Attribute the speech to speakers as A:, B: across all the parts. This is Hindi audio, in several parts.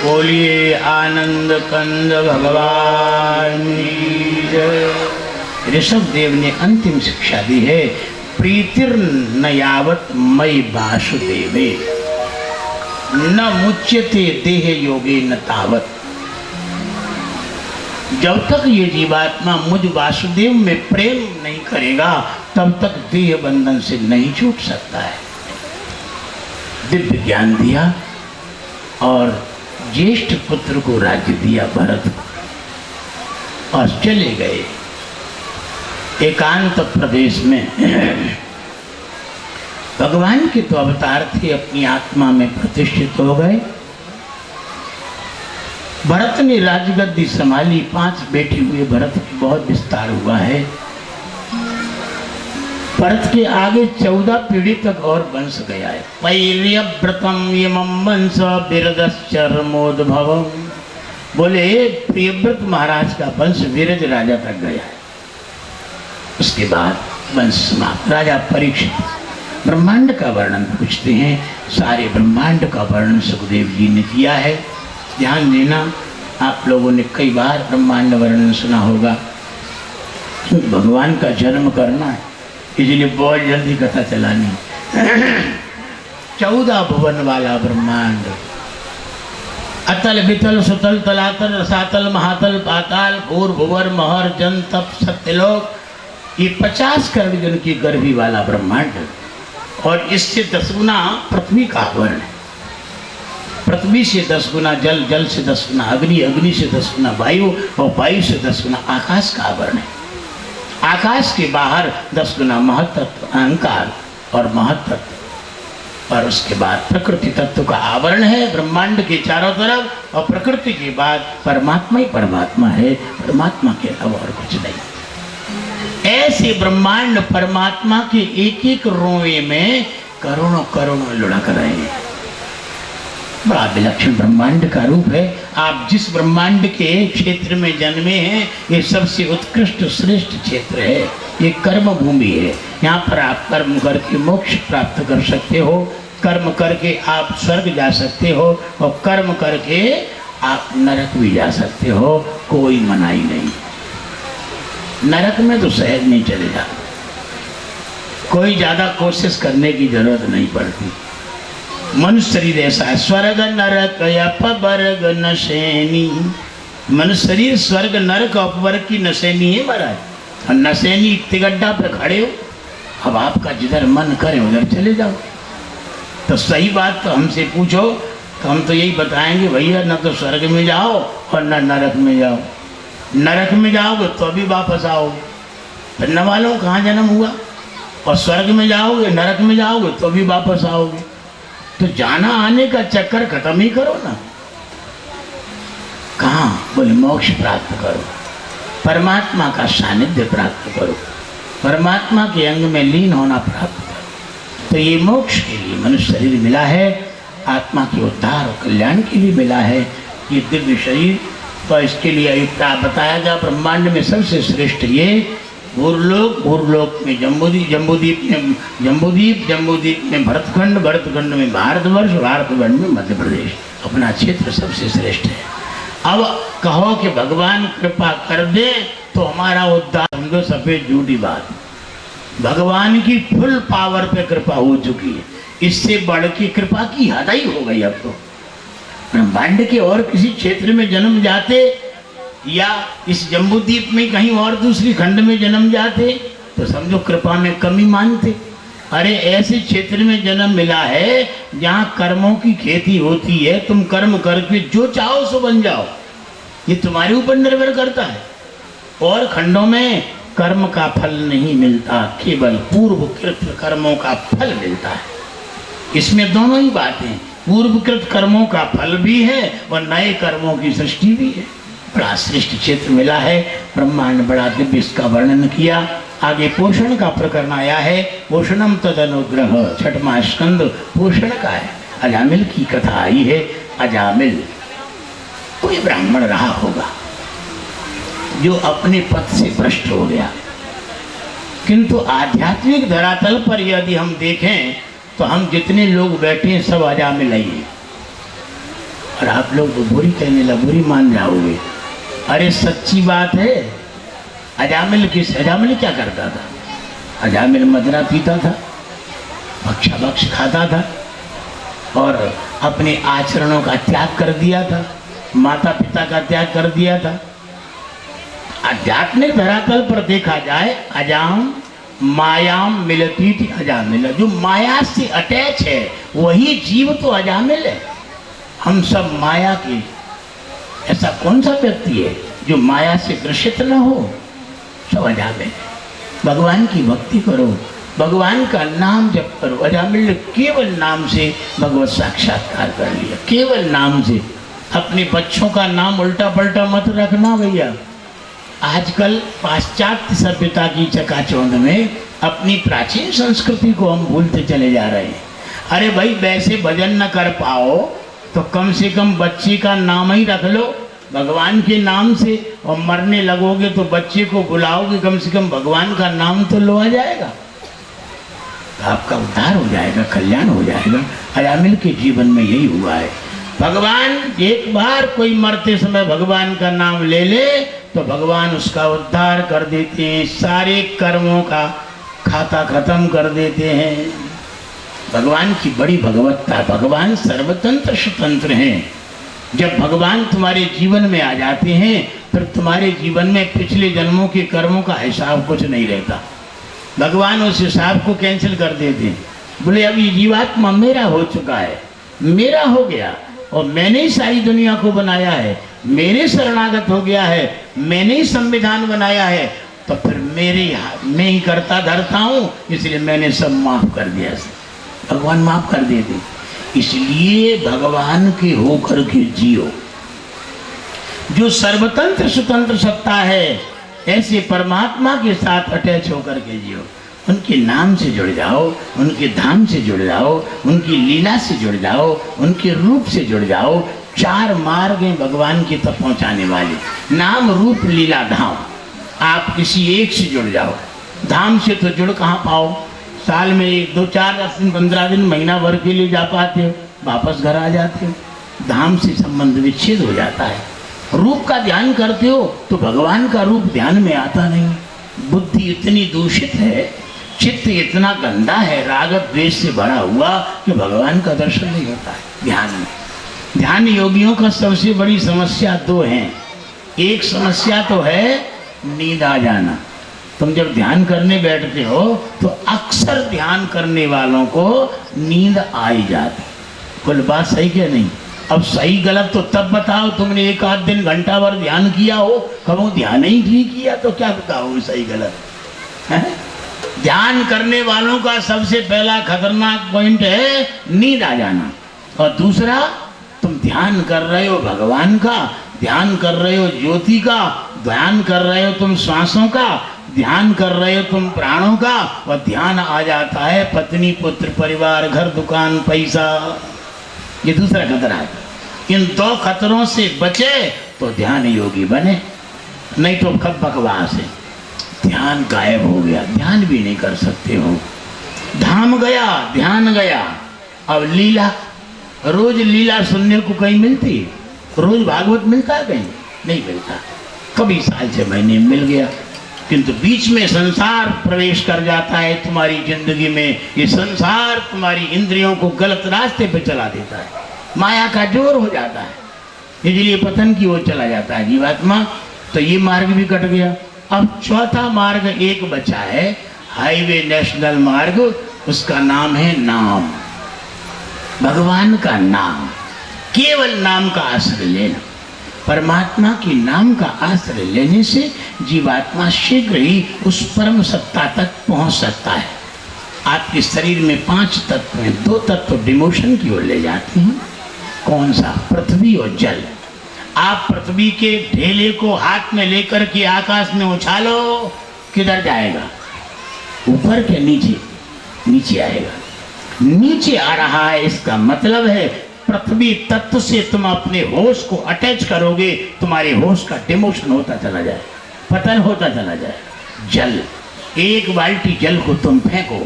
A: बोलिए आनंद कंद भगवान की जय। ऋषभ देव ने अंतिम शिक्षा दी है, प्रीतिर न यावत मयि वासुदेवे न मुच्यते देह योगे न तावत। जब तक ये जीवात्मा मुझ वासुदेव में प्रेम नहीं करेगा तब तक देह बंधन से नहीं छूट सकता है। दिव्य ज्ञान दिया और ज्येष्ठ पुत्र को राज्य दिया भरत को और चले गए एकांत प्रदेश में। भगवान के तो अवतार थे, अपनी आत्मा में प्रतिष्ठित हो गए। भरत ने राजगद्दी संभाली, 5 बेटे हुए। भरत की बहुत विस्तार हुआ है। भरत के आगे 14 पीढ़ी तक और वंश गया है। पैर्यव्रतम यमं वंश विरदश्चर्मोद्भवम्। बोले प्रियव्रत महाराज का वंश विरज राजा तक गया है। उसके बाद वंश समाप्त। राजा परीक्षित ब्रह्मांड का वर्णन पूछते हैं। सारे ब्रह्मांड का वर्णन सुखदेव जी ने किया है। ध्यान देना, आप लोगों ने कई बार ब्रह्मांड वर्णन सुना होगा। भगवान का जन्म करना है, इसलिए बहुत जल्दी कथा चलानी। 14 भुवन वाला ब्रह्मांड, अतल वितल सुतल तलातल रसातल महातल पाताल भूर भुवर महर जन तप सत्यलोक, ये 50 करोड़ जन की गर्भी वाला ब्रह्मांड। और इससे 10 गुना पृथ्वी का आवरण है। पृथ्वी से 10 गुना जल, जल से 10 गुना अग्नि, अग्नि से 10 गुना वायु और वायु से 10 गुना आकाश का आवरण है। आकाश के बाहर 10 गुना महत्तत्व अहंकार और महत्तत्व, और उसके बाद प्रकृति तत्व का आवरण है ब्रह्मांड के चारों तरफ। और प्रकृति के बाद परमात्मा ही परमात्मा है, परमात्मा के अलावा और कुछ नहीं। ऐसे ब्रह्मांड परमात्मा के एक एक रोए में करोड़ों करोड़ों लुढ़क रहे हैं। बड़ा विलक्षण ब्रह्मांड का रूप है। आप जिस ब्रह्मांड के क्षेत्र में जन्मे हैं, ये सबसे उत्कृष्ट श्रेष्ठ क्षेत्र है। ये कर्म भूमि है। यहाँ पर आप कर्म करके मोक्ष प्राप्त कर सकते हो, कर्म करके आप स्वर्ग जा सकते हो, और कर्म करके आप नरक भी जा सकते हो। कोई मनाही नहीं। नरक में तो सहज नहीं चले जाते, कोई ज़्यादा कोशिश करने की जरूरत नहीं पड़ती। मनुष्य शरीर ऐसा है, स्वर्ग नरक अपवर्ग नशैनी। मनुष्य शरीर स्वर्ग नरक अपवर्ग की नशैनी है महाराज। और नशैनी तिगड्डा पे खड़े हो, अब आपका जिधर मन करे उधर चले जाओ। तो सही बात तो हमसे पूछो तो हम तो यही बताएंगे, भैया न तो स्वर्ग में जाओ और न नरक में जाओ। नरक में जाओगे तो अभी वापस आओगे, फिर न मालूम कहाँ जन्म हुआ। और स्वर्ग में जाओगे, नरक में जाओगे तो अभी वापस आओगे। तो जाना आने का चक्कर खत्म ही करो ना। कहाँ? बोले मोक्ष प्राप्त करो, परमात्मा का सानिध्य प्राप्त करो, परमात्मा के अंग में लीन होना प्राप्त करो। तो ये मोक्ष के लिए मनुष्य शरीर मिला है, आत्मा के उद्धार और कल्याण के लिए मिला है ये दिव्य शरीर। तो इसके लिए अभिप्राय बताया गया ब्रह्मांड में सबसे श्रेष्ठ ये भूरलोक, भूरलोक में जम्बूद्वीप, जम्बूद्वीप में भरतखंड, भरतखंड में भारतवर्ष, भारतवर्ष में मध्य प्रदेश। अपना क्षेत्र सबसे श्रेष्ठ है। अब कहो कि भगवान कृपा कर दे तो हमारा उद्धार, समझो सफेद झूठी बात। भगवान की फुल पावर पे कृपा हो चुकी है, इससे बढ़ की कृपा की हद ही हो गई। अब तो ब्रह्मांड के और किसी क्षेत्र में जन्म जाते या इस जम्बूद्वीप में कहीं और दूसरी खंड में जन्म जाते तो समझो कृपा में कमी मानते। अरे ऐसे क्षेत्र में जन्म मिला है जहाँ कर्मों की खेती होती है। तुम कर्म करके जो चाहो सो बन जाओ, ये तुम्हारे ऊपर निर्भर करता है। और खंडों में कर्म का फल नहीं मिलता, केवल पूर्वकृत कर्मों का फल मिलता है। इसमें दोनों ही बातें, पूर्वकृत कर्मों का फल भी है और नए कर्मों की सृष्टि भी है। बड़ा श्रेष्ठ क्षेत्र मिला है, ब्रह्मांड बड़ा दिव्य, इसका वर्णन किया। आगे पोषण का प्रकरण आया है, पोषणम तद अनुग्रह, 6वां स्कंद पोषण का है। अजामिल की कथा आई है। अजामिल कोई ब्राह्मण रहा होगा जो अपने पथ से भ्रष्ट हो गया, किंतु आध्यात्मिक धरातल पर यदि हम देखें तो हम जितने लोग बैठे हैं सब अजामिल ही हैं। और आप लोग तो बुरी कहने लगे, बुरी मान जाओगे। अरे सच्ची बात है। अजामिल क्या करता था? अजामिल मदरा पीता था, भक्ष खाता था और अपने आचरणों का त्याग कर दिया था, माता पिता का त्याग कर दिया था। आध्यात्मिक धरातल पर देखा जाए, अजाम मायाम मिलती थी अजामिल। जो माया से अटैच है वही जीव तो अजामिल है। हम सब माया के, ऐसा कौन सा व्यक्ति है जो माया से ग्रसित न हो? सब अजामिल है। भगवान की भक्ति करो, भगवान का नाम जप करो। अजामिल ने केवल नाम से भगवत साक्षात्कार कर लिया, केवल नाम से। अपने बच्चों का नाम उल्टा पलटा मत रखना भैया। आजकल पाश्चात्य सभ्यता की चकाचौंध में अपनी प्राचीन संस्कृति को हम भूलते चले जा रहे हैं। अरे भाई, वैसे भजन न कर पाओ तो कम से कम बच्चे का नाम ही रख लो भगवान के नाम से, और मरने लगोगे तो बच्चे को बुलाओगे, कम से कम भगवान का नाम तो लो आ जाएगा, तो आपका उद्धार हो जाएगा, कल्याण हो जाएगा। अजामिल के जीवन में यही हुआ है। भगवान, एक बार कोई मरते समय भगवान का नाम ले ले तो भगवान उसका उद्धार कर देते हैं, सारे कर्मों का खाता खत्म कर देते हैं। भगवान की बड़ी भगवत्ता। भगवान सर्वतंत्र स्वतंत्र हैं। जब भगवान तुम्हारे जीवन में आ जाते हैं फिर तुम्हारे जीवन में पिछले जन्मों के कर्मों का हिसाब कुछ नहीं रहता। भगवान उस हिसाब को कैंसिल कर देते हैं। बोले अब ये जीवात्मा मेरा हो चुका है, मेरा हो गया, और मैंने ही सारी दुनिया को बनाया है, मेरे शरणागत हो गया है, मैंने ही संविधान बनाया है, तो फिर मैं ही करता धरता हूँ, इसलिए मैंने सब माफ कर दिया। भगवान माफ कर देते। इसलिए भगवान के होकर के जियो। जो सर्वतंत्र स्वतंत्र सत्ता है, ऐसे परमात्मा के साथ अटैच होकर के जियो। उनके नाम से जुड़ जाओ, उनके धाम से जुड़ जाओ, उनकी लीला से जुड़ जाओ, उनके रूप से जुड़ जाओ। चार मार्ग हैं भगवान की तक पहुंचाने वाले, नाम रूप लीला धाम। आप किसी एक से जुड़ जाओ। धाम से तो जुड़ कहाँ पाओ? साल में 1, 2, 4, 10 दिन, 15 दिन, महीना भर के लिए जा पाते हो, वापस घर आ जाते हो। धाम से संबंध विच्छेद हो जाता है। रूप का ध्यान करते हो तो भगवान का रूप ध्यान में आता नहीं। बुद्धि इतनी दूषित है, चित्त इतना गंदा है, राग द्वेष से भरा हुआ कि भगवान का दर्शन नहीं होता है ध्यान में। ध्यान योगियों का सबसे बड़ी समस्या 2 हैं। एक समस्या तो है नींद आ जाना। तुम जब ध्यान करने बैठते हो तो अक्सर ध्यान करने वालों को नींद आ ही जाती। कुल बात सही क्या नहीं? अब सही गलत तो तब बताओ, तुमने 1 आध दिन घंटा भर ध्यान किया हो, कब ध्यान ही नहीं किया तो क्या बताओ सही गलत है? ध्यान करने वालों का सबसे पहला खतरनाक पॉइंट है नींद आ जाना। और दूसरा, तुम ध्यान कर रहे हो भगवान का, ध्यान कर रहे हो ज्योति का, ध्यान कर रहे हो तुम श्वासों का, ध्यान कर रहे हो तुम प्राणों का, और ध्यान आ जाता है पत्नी पुत्र परिवार घर दुकान पैसा। ये दूसरा खतरा है। इन 2 खतरों से बचे तो ध्यान योगी बने, नहीं तो कब बकवास है। ध्यान गायब हो गया, ध्यान भी नहीं कर सकते हो। धाम गया, ध्यान गया। अब लीला, रोज लीला सुनने को कहीं मिलती है? रोज भागवत मिलता है? कहीं नहीं मिलता। कभी साल 6 महीने मिल गया, किंतु बीच में संसार प्रवेश कर जाता है तुम्हारी जिंदगी में। ये संसार तुम्हारी इंद्रियों को गलत रास्ते पे चला देता है, माया का जोर हो जाता है, इसलिए पतन की ओर चला जाता है जीवात्मा। तो ये मार्ग भी कट गया। अब चौथा मार्ग एक बचा है, हाईवे नेशनल मार्ग। उसका नाम है नाम, भगवान का नाम। केवल नाम का आश्रय लेना। परमात्मा के नाम का आश्रय लेने से जीवात्मा शीघ्र ही उस परम सत्ता तक पहुंच सकता है। आपके शरीर में 5 तत्व हैं, 2 तत्व डिमोशन की ओर ले जाते हैं। कौन सा? पृथ्वी और जल। आप पृथ्वी के ढेले को हाथ में लेकर के आकाश में उछालो, किधर जाएगा? ऊपर के नीचे? नीचे आएगा। नीचे आ रहा है, इसका मतलब है पृथ्वी तत्व से तुम अपने होश को अटैच करोगे, तुम्हारे होश का डिमोशन होता चला जाए, पतन होता चला जाए। जल, 1 बाल्टी जल को तुम फेंको,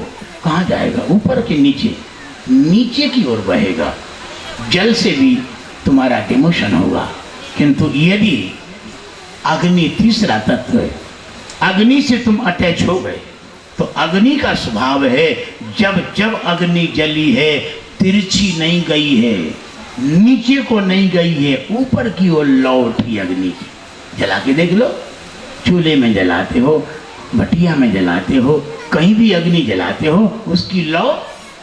A: कहाँ जाएगा? ऊपर के नीचे, नीचे की ओर बहेगा। जल से भी तुम्हारा डिमोशन होगा। किंतु यदि अग्नि तीसरा तत्व है, अग्नि से तुम अटैच हो गए, तो अग्नि का स्वभाव है जब जब अग्नि जली है तिरछी नहीं गई है, नीचे को नहीं गई है, ऊपर की ओर लौटी अग्नि की। जला के देख लो, चूल्हे में जलाते हो, भटिया में जलाते हो, कहीं भी अग्नि जलाते हो, उसकी लौ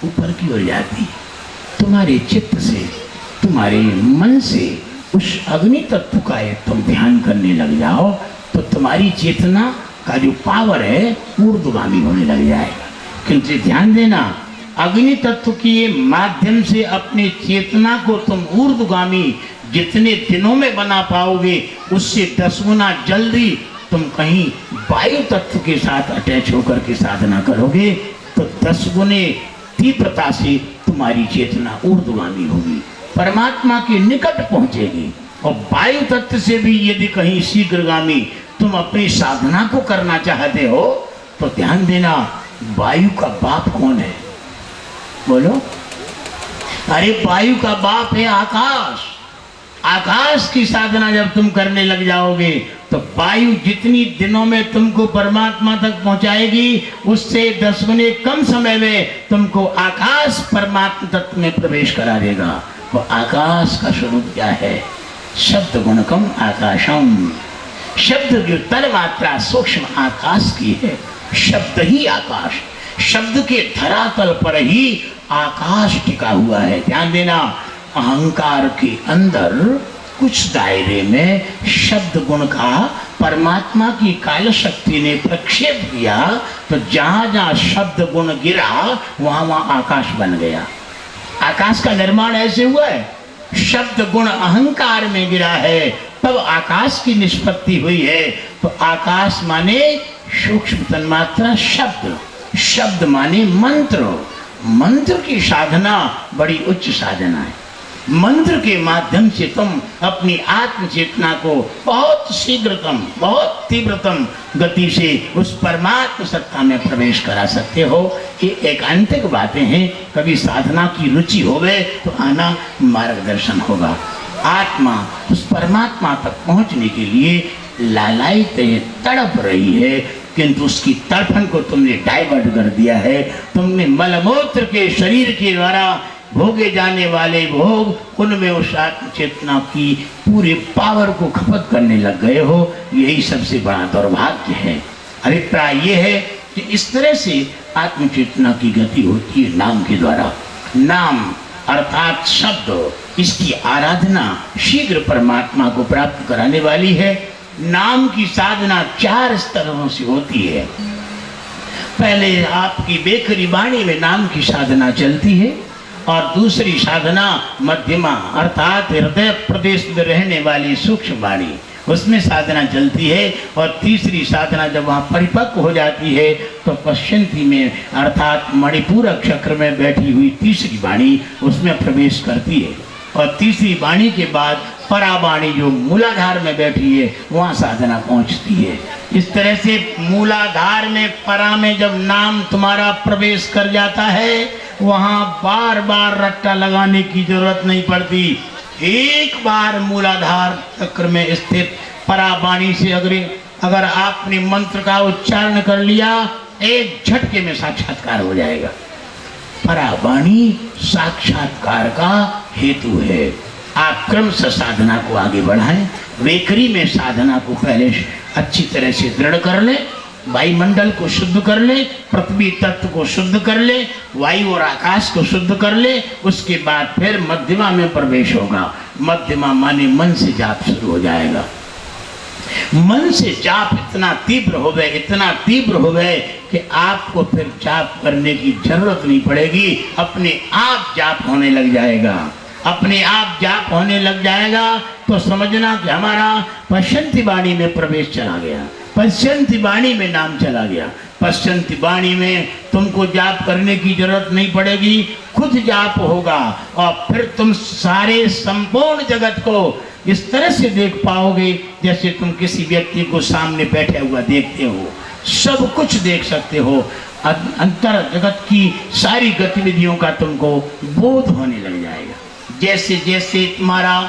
A: ऊपर की ओर जाती है। तुम्हारे चित्त से, तुम्हारे मन से उस अग्नि तत्व का तुम ध्यान करने लग जाओ, तो तुम्हारी चेतना का जो पावर है ऊर्ध्वगामी होने लग जाएगा। किंतु ध्यान देना, अग्नि तत्व के माध्यम से अपनी चेतना को तुम ऊर्ध्वगामी जितने दिनों में बना पाओगे, उससे 10 गुना जल्दी तुम कहीं वायु तत्व के साथ अटैच होकर के साधना करोगे, तो 10 गुने तीव्रता से तुम्हारी चेतना ऊर्ध्वगामी होगी, परमात्मा के निकट पहुंचेगी। और वायु तत्व से भी यदि कहीं शीघ्रगामी तुम अपनी साधना को करना चाहते हो, तो ध्यान देना, वायु का बाप कौन है? बोलो। अरे वायु का बाप है आकाश। आकाश की साधना जब तुम करने लग जाओगे, तो वायु जितनी दिनों में तुमको परमात्मा तक पहुंचाएगी, उससे 10 गुने कम समय में तुमको आकाश परमात्मा तत्व में प्रवेश करा देगा। वो आकाश का स्वरूप क्या है? शब्द गुणकम आकाशम। शब्द जो तल मात्रा सूक्ष्म आकाश की है, शब्द ही आकाश, शब्द के धरातल पर ही आकाश टिका हुआ है। ध्यान देना, अहंकार के अंदर कुछ दायरे में शब्द गुण का परमात्मा की काल शक्ति ने प्रक्षेप किया, तो जहां जहां शब्द गुण गिरा वहां वहां आकाश बन गया। आकाश का निर्माण ऐसे हुआ है, शब्द गुण अहंकार में गिरा है, तब आकाश की निष्पत्ति हुई है। तो आकाश माने सूक्ष्म तन्मात्रा शब्द, शब्द माने मंत्र, मंत्र की साधना बड़ी उच्च साधना है। मंत्र के माध्यम से तुम अपनी आत्म चेतना को बहुत शीघ्रतम, बहुत तीव्रतम गति से उस परमात्म सत्ता में प्रवेश करा सकते हो। ये एकांतिक बातें हैं, कभी साधना की रुचि होवे तो आना, मार्गदर्शन होगा। आत्मा उस परमात्मा तक पहुंचने के लिए लालायित तड़प रही है, किंतु उसकी तड़पन को तुमने डाइवर्ट कर दिया है। तुमने मलमूत्र के शरीर के द्वारा भोगे जाने वाले भोग, उनमें उस आत्म चेतना की पूरे पावर को खपत करने लग गए हो। यही सबसे बड़ा दुर्भाग्य है। अभिप्राय ये है कि इस तरह से आत्म चेतना की गति होती है नाम के द्वारा। नाम अर्थात शब्द, इसकी आराधना शीघ्र परमात्मा को प्राप्त कराने वाली है। नाम की साधना 4 स्तरों से होती है। पहले आपकी बेकरी वाणी में नाम की साधना चलती है, और दूसरी साधना मध्यमा अर्थात हृदय प्रदेश में रहने वाली सूक्ष्म वाणी, उसमें साधना चलती है। और तीसरी साधना जब वहाँ परिपक्व हो जाती है, तो पश्चिंती में अर्थात मणिपूरक चक्र में बैठी हुई तीसरी वाणी उसमें प्रवेश करती है। और तीसरी वाणी के बाद परावाणी जो मूलाधार में बैठी है, वहाँ साधना पहुँचती है। इस तरह से मूलाधार में, परा में जब नाम तुम्हारा प्रवेश कर जाता है, वहाँ बार बार रट्टा लगाने की जरूरत नहीं पड़ती। एक बार मूलाधार चक्र में स्थित परावाणी से अगर आपने मंत्र का उच्चारण कर लिया, एक झटके में साक्षात्कार हो जाएगा। परावाणी साक्षात्कार का हेतु है। आप क्रमशः साधना को आगे बढ़ाएं। वेकरी में साधना को पहले अच्छी तरह से दृढ़ कर ले, वायुमंडल को शुद्ध कर ले, पृथ्वी तत्व को शुद्ध कर ले, वायु और आकाश को शुद्ध कर ले। उसके बाद फिर मध्यमा में प्रवेश होगा। मध्यमा माने मन से जाप शुरू हो जाएगा। मन से जाप इतना तीव्र हो गए, इतना तीव्र हो गए कि आपको फिर जाप करने की जरूरत नहीं पड़ेगी। अपने आप जाप होने लग जाएगा। अपने आप जाप होने लग जाएगा तो समझना कि हमारा पश्चंती वाणी में प्रवेश चला गया, पश्चंती वाणी में नाम चला गया। पश्चंती वाणी में तुमको जाप करने की जरूरत नहीं पड़ेगी, खुद जाप होगा। और फिर तुम सारे संपूर्ण जगत को इस तरह से देख पाओगे जैसे तुम किसी व्यक्ति को सामने बैठे हुआ देखते हो। सब कुछ देख सकते हो। अंतर जगत की सारी गतिविधियों का तुमको बोध होने लग जाएगा। जैसे जैसे तुम्हारा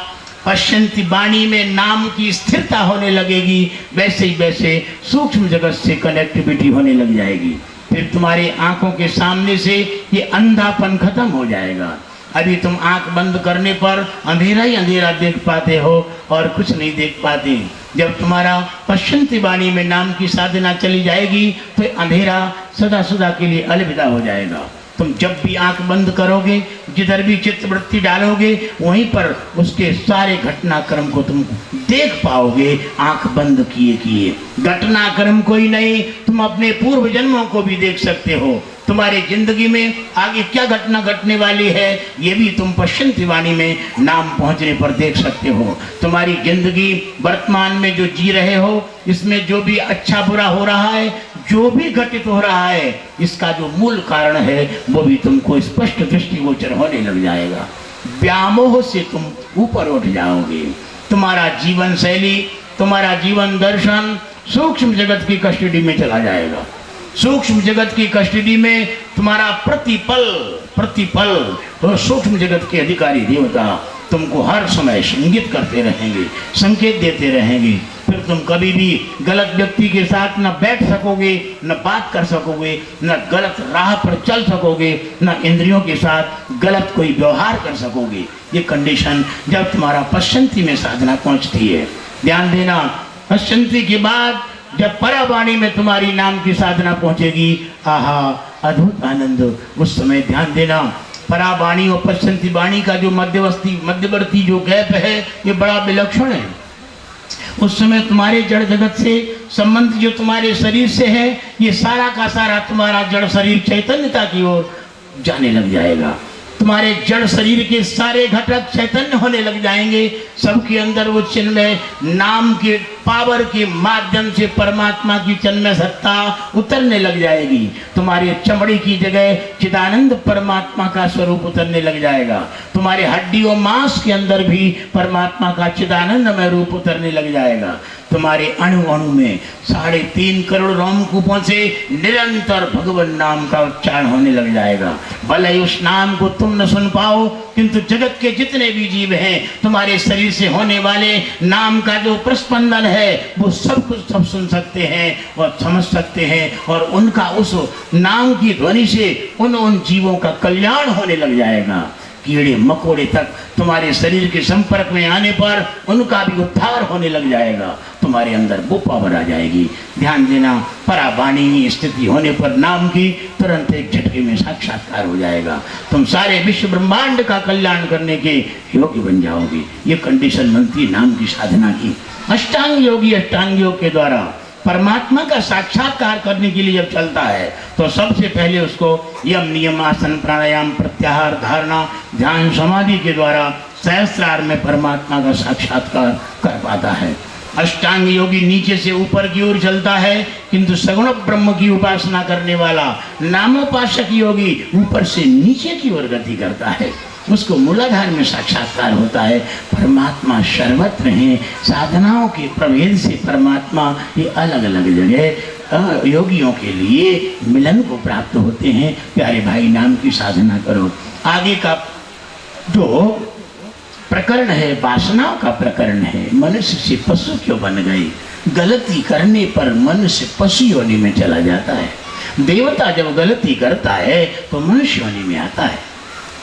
A: पश्यंती वाणी में नाम की स्थिरता होने लगेगी, वैसे ही वैसे सूक्ष्म जगत से कनेक्टिविटी होने लग जाएगी। फिर तुम्हारी आंखों के सामने से ये अंधापन खत्म हो जाएगा। अभी तुम आंख बंद करने पर अंधेरा ही अंधेरा देख पाते हो और कुछ नहीं देख पाते। जब तुम्हारा पश्यंती वाणी में नाम की साधना चली जाएगी तो अंधेरा सदा सदा के लिए अलविदा हो जाएगा। तुम जब भी आंख बंद करोगे, जिधर भी चित्तवृत्ति डालोगे, वहीं पर उसके सारे घटनाक्रम को तुम देख पाओगे, आंख बंद किए किए। घटनाक्रम कोई नहीं, तुम अपने पूर्व जन्मों को भी देख सकते हो। तुम्हारी जिंदगी में आगे क्या घटना घटने वाली है, ये भी तुम पश्यंती वाणी में नाम पहुंचने पर देख सकते हो। तुम्हारी जिंदगी वर्तमान में जो जी रहे हो, इसमें जो भी अच्छा बुरा हो रहा है, जो भी घटित हो रहा है, इसका जो मूल कारण है वो भी तुमको स्पष्ट दृष्टिगोचर होने लग जाएगा। व्यामोह से तुम ऊपर उठ जाओगे। तुम्हारा जीवन शैली, तुम्हारा जीवन दर्शन सूक्ष्म जगत की कस्टडी में चला जाएगा। सूक्ष्म जगत की कस्टडी में तुम्हारा प्रतिपल तो सूक्ष्म जगत के अधिकारी देवता तुमको हर समय इंगित करते रहेंगे, संकेत देते रहेंगे। फिर तुम कभी भी गलत व्यक्ति के साथ न बैठ सकोगे, न बात कर सकोगे, न गलत राह पर चल सकोगे, न इंद्रियों के साथ गलत कोई व्यवहार कर सकोगे। ये कंडीशन जब तुम्हारा पश्यंती में साधना पहुंचती है। ध्यान देना, पश्यंती के बाद जब परावाणी में तुम्हारी नाम की साधना पहुंचेगी, आहा अद्भुत आनंद। उस समय ध्यान देना, परावाणी और पश्यंती वाणी का जो मध्यवर्ती जो गैप है, ये बड़ा विलक्षण है। उस समय तुम्हारे जड़ जगत से संबंध जो तुम्हारे शरीर से है, ये सारा का सारा तुम्हारा जड़ शरीर चैतन्यता की ओर जाने लग जाएगा। तुम्हारे जड़ शरीर के सारे घटक चैतन्य होने लग जाएंगे। सबके अंदर वो चिन्मय नाम के पावर के माध्यम से परमात्मा की चिन्मय सत्ता उतरने लग जाएगी। तुम्हारे चमड़ी की जगह चिदानंद परमात्मा का स्वरूप उतरने लग जाएगा। तुम्हारे हड्डी और मांस के अंदर भी परमात्मा का चिदानंदमय रूप उतरने लग जाएगा। तुम्हारे अणु अणु में 3.5 करोड़ रोमकूपों से निरंतर भगवान नाम का उच्चारण होने लग जाएगा। भले उस नाम को तुम न सुन पाओ, किंतु जगत के जितने भी जीव हैं, तुम्हारे शरीर से होने वाले नाम का जो प्रस्पंदन है, वो सब कुछ सब सुन सकते हैं और समझ सकते हैं। और उनका उस नाम की ध्वनि से उन जीवों का कल्याण होने लग जाएगा। कीड़े मकोड़े तक तुम्हारे शरीर के संपर्क में आने पर उनका भी उद्धार होने लग जाएगा। तुम्हारे अंदर वो पावर आ जाएगी। ध्यान देना, परावाणी स्थिति होने पर नाम की तुरंत एक झटके में साक्षात्कार हो जाएगा। तुम सारे विश्व ब्रह्मांड का कल्याण करने के योग्य बन जाओगे। ये कंडीशन बनती नाम की साधना की। अष्टांग योगी अष्टांग योग के द्वारा परमात्मा का साक्षात्कार करने के लिए जब चलता है, तो सबसे पहले उसको यम नियम आसन प्राणायाम प्रत्याहार धारणा ध्यान समाधि के द्वारा सहस्रार में परमात्मा का साक्षात्कार कर पाता है। अष्टांग योगी नीचे से ऊपर की ओर चलता है, किंतु सगुण ब्रह्म की उपासना करने वाला नामोपासक योगी ऊपर से नीचे की ओर गति करता है। उसको मूलाधार में साक्षात्कार होता है। परमात्मा सर्वत्र है। साधनाओं के प्रभेद से परमात्मा ये अलग अलग जगह योगियों के लिए मिलन को प्राप्त होते हैं। प्यारे भाई, नाम की साधना करो। आगे का जो प्रकरण है, वासनाओं का प्रकरण है। मनुष्य से पशु क्यों बन गई? गलती करने पर मनुष्य पशु योनि में चला जाता है। देवता जब गलती करता है तो मनुष्य योनि में आता है।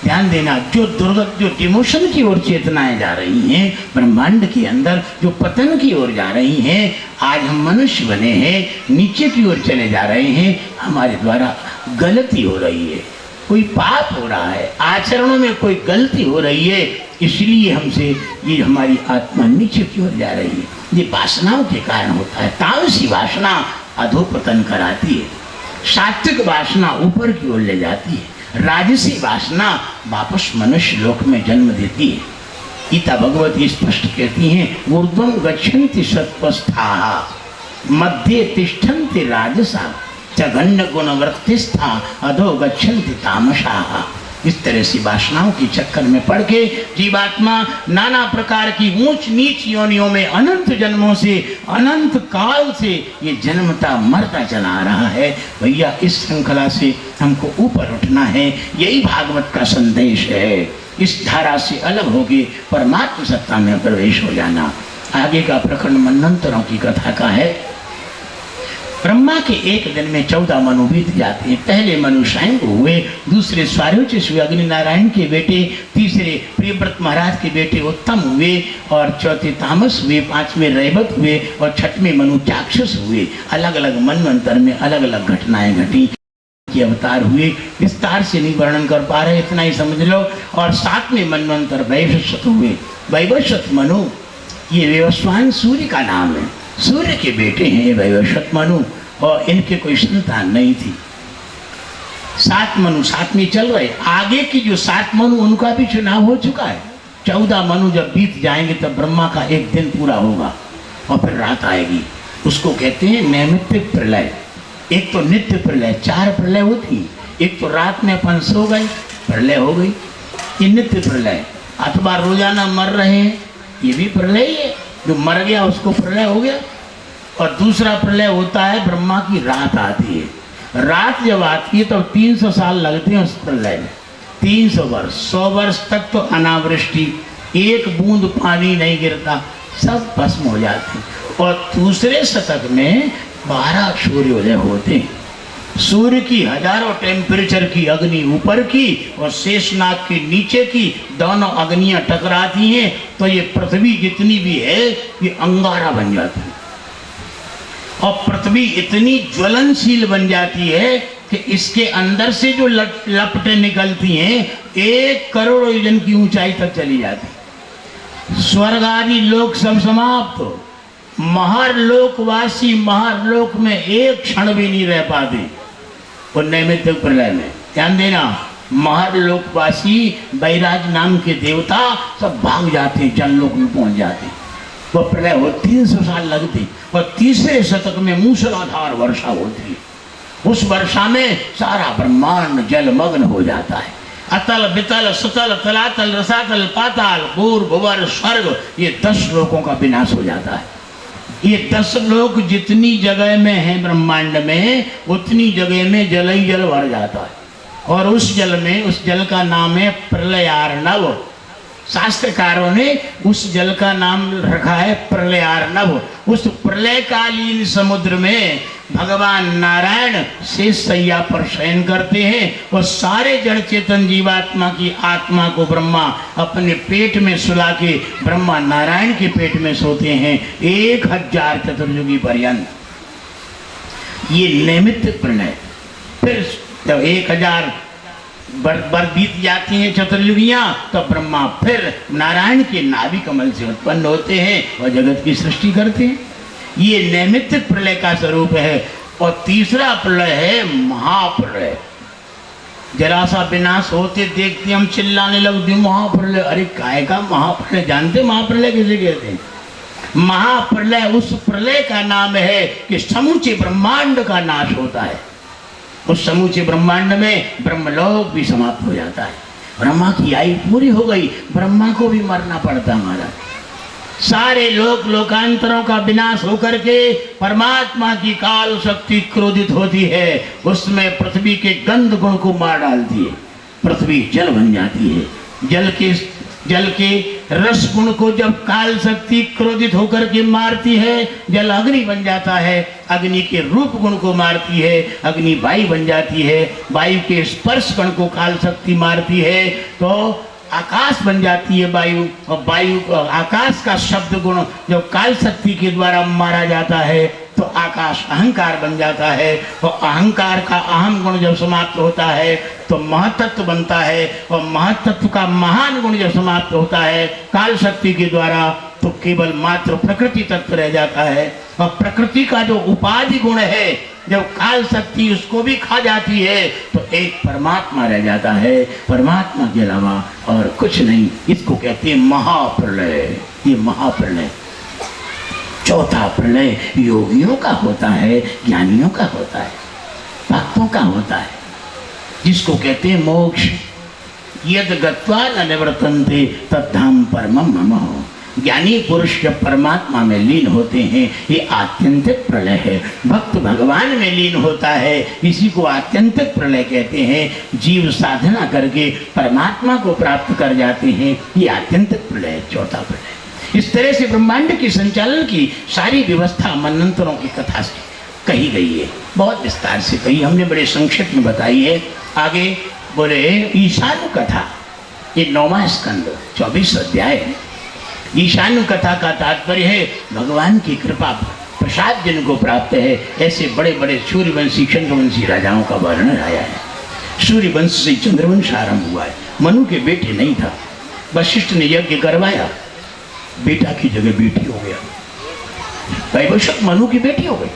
A: ध्यान देना, जो दुर्गत जो डिमोशन की ओर चेतनाएं जा रही हैं, ब्रह्मांड के अंदर जो पतन की ओर जा रही हैं, आज हम मनुष्य बने हैं, नीचे की ओर चले जा रहे हैं। हमारे द्वारा गलती हो रही है, कोई पाप हो रहा है, आचरणों में कोई गलती हो रही है, इसलिए हमसे ये हमारी आत्मा नीचे की ओर जा रही है। ये वासनाओं के कारण होता है। तामसी वासना अधोपतन कराती है, सात्विक वासना ऊपर की ओर ले जाती है, राजसी वासना वापस मनुष्य लोक में जन्म देती है। गीता भगवती स्पष्ट कहती हैं, ऊर्ध्वं गच्छन्ति सत्वस्थाः मध्ये तिष्ठन्ति राजसा जघन्य गुणवृत्तिस्था अधो गच्छन्ति तामसाः। इस तरह से वासनाओं के चक्कर में पड़ के जीवात्मा नाना प्रकार की ऊंच नीच योनियों में अनंत जन्मों से अनंत काल से ये जन्मता मरता चला आ रहा है। भैया, इस श्रृंखला से हमको ऊपर उठना है। यही भागवत का संदेश है। इस धारा से अलग होके परमात्म सत्ता में प्रवेश हो जाना। आगे का प्रकरण मनवंतरों की कथा का है। ब्रह्मा के एक दिन में 14 मनु बीत जाते हैं। पहले मनु स्वयं हुए, दूसरे स्वारोचिष हुए अग्नि नारायण के बेटे, तीसरे प्रियव्रत महाराज के बेटे उत्तम हुए, और चौथे तामस हुए, पांचवें रैवत हुए, और छठवें मनु चाक्षुष हुए। अलग अलग मनवंतर में अलग अलग घटनाएं घटी के अवतार हुए। विस्तार से नहीं वर्णन कर पा रहे, इतना ही समझ लो। और 7वें मनवंतर वैवस्वत हुए। वैवस्वत मनु ये वैवस्वान सूर्य का नाम है, सूर्य के बेटे हैं ये वैवस्वत मनु, और इनके कोई संतान नहीं थी। 7 मनु 7 में चल रहे। आगे की जो 7 मनु उनका भी चुनाव हो चुका है। 14 मनु जब बीत जाएंगे तब ब्रह्मा का एक दिन पूरा होगा और फिर रात आएगी। उसको कहते हैं नैमित्तिक प्रलय। एक तो नित्य प्रलय, 4 प्रलय होती, एक तो रात में अपन सो गए प्रलय हो गई, ये नित्य प्रलय। अथवा रोजाना मर रहे हैं, ये भी प्रलय ही है, जो मर गया उसको प्रलय हो गया। और दूसरा प्रलय होता है ब्रह्मा की रात आती है। रात जब आती है तो 300 साल लगते हैं उस प्रलय में, 300 वर्ष, 100 वर्ष तक तो अनावृष्टि, एक बूंद पानी नहीं गिरता, सब भस्म हो जाते हैं। और दूसरे शतक में 12 सूर्योदय होते हैं। सूर्य की हजारों टेम्परेचर की अग्नि ऊपर की और शेषनाग की नीचे की, दोनों अग्नियां टकराती हैं तो ये पृथ्वी जितनी भी है ये अंगारा बन जाती है। और पृथ्वी इतनी ज्वलनशील बन जाती है कि इसके अंदर से जो लपटें निकलती हैं 1 करोड़ योजन की ऊंचाई तक चली जाती। स्वर्ग आदि लोक सब समाप्त हो, महरलोकवासी महरलोक में एक क्षण भी नहीं रह पाते वो नैमित्तिक प्रलय में। ध्यान देना, महरलोकवासी बैराज नाम के देवता सब भाग जाते हैं, जनलोक में पहुंच जाते हैं। वो प्रलय हो 300 साल लगती, और तीसरे शतक में मूसलाधार वर्षा होती है। उस वर्षा में सारा ब्रह्मांड जलमग्न हो जाता है। अतल बितल सुतल तलातल रसातल पाताल भूर भुवर स्वर्ग, ये 10 लोकों का विनाश हो जाता है। ये 10 लोक जितनी जगह में है ब्रह्मांड में, उतनी जगह में जल ही जल भर जाता है। और उस जल में, उस जल का नाम है प्रलयार्णव। शास्त्रकारों ने उस जल का नाम रखा है प्रलयार्णव। उस प्रलयकालीन समुद्र में भगवान नारायण शेष सैया पर शयन करते हैं और सारे जड़ चेतन जीवात्मा की आत्मा को ब्रह्मा अपने पेट में सुला के ब्रह्मा नारायण के पेट में सोते हैं 1000 चतुर्युगी पर्यंत। ये नैमित्तिक प्रलय। फिर जब 1000 बर बीत जाती हैं चतुर्युगियां, तो ब्रह्मा फिर नारायण के नाभि कमल से उत्पन्न होते हैं और जगत की सृष्टि करते हैं। ये नैमित्तिक प्रलय का स्वरूप है। और तीसरा प्रलय है महाप्रलय। जरा सा विनाश होते देखते हम चिल्लाने लगते महाप्रलय। अरे काय का महाप्रलय? जानते महाप्रलय किसे कहते हैं? महाप्रलय उस प्रलय का नाम है कि समूचे ब्रह्मांड का नाश होता है। उस समूचे ब्रह्मांड में ब्रह्मलोक भी समाप्त हो जाता है। ब्रह्मा की आयु पूरी हो गई, ब्रह्मा को भी मरना पड़ता हमारा। सारे लोक लोकांतरों का विनाश होकर के परमात्मा की काल शक्ति क्रोधित होती है, उसमें पृथ्वी के गंध गुण को मार डालती है, पृथ्वी जल बन जाती है। जल के रस गुण को जब काल शक्ति क्रोधित होकर के मारती है, जल अग्नि बन जाता है। अग्नि के रूप गुण को मारती है, अग्नि वायु बन जाती है। वायु के स्पर्श गुण को काल शक्ति मारती है तो आकाश बन जाती है वायु। और वायु आकाश का शब्द गुण जब काल शक्ति के द्वारा मारा जाता है तो आकाश अहंकार बन जाता है। और अहंकार का अहम गुण जब समाप्त होता है तो महतत्व बनता है। और महतत्व का महान गुण जब समाप्त होता है काल शक्ति के द्वारा तो केवल मात्र प्रकृति तत्व रह जाता है। और प्रकृति का जो उपाधि गुण है जब काल शक्ति उसको भी खा जाती है तो एक परमात्मा रह जाता है, परमात्मा के अलावा और कुछ नहीं। इसको कहते हैं महाप्रलय। ये महाप्रलय। चौथा प्रलय योगियों का होता है, ज्ञानियों का होता है, भक्तों का होता है, जिसको कहते हैं मोक्ष। यद गत्वा न निवर्तन्ते तद्धाम परमम मम। ज्ञानी पुरुष जब परमात्मा में लीन होते हैं ये आत्यंतिक प्रलय है। भक्त भगवान में लीन होता है, इसी को आत्यंतिक प्रलय कहते हैं। जीव साधना करके परमात्मा को प्राप्त कर जाते हैं, ये आत्यंतिक प्रलय, चौथा प्रलय। इस तरह से ब्रह्मांड के संचालन की सारी व्यवस्था मनंतरों की कथा से कही गई है, बहुत विस्तार से कही, हमने बड़े संक्षिप्त में बताई है। आगे बोले ईशानु कथा, ये 9वां स्कंद 24 अध्याय है। ईशानु कथा का तात्पर्य है भगवान की कृपा प्रसाद जिनको प्राप्त है, ऐसे बड़े बड़े सूर्यवंशी चंद्रवंशी राजाओं का वर्णन आया है। सूर्यवंश से चंद्रवंश आरंभ हुआ है। मनु के बेटे नहीं था, वशिष्ठ ने यज्ञ करवाया, बेटा की जगह बेटी हो गया। वैवस्वत मनु की बेटी हो गई।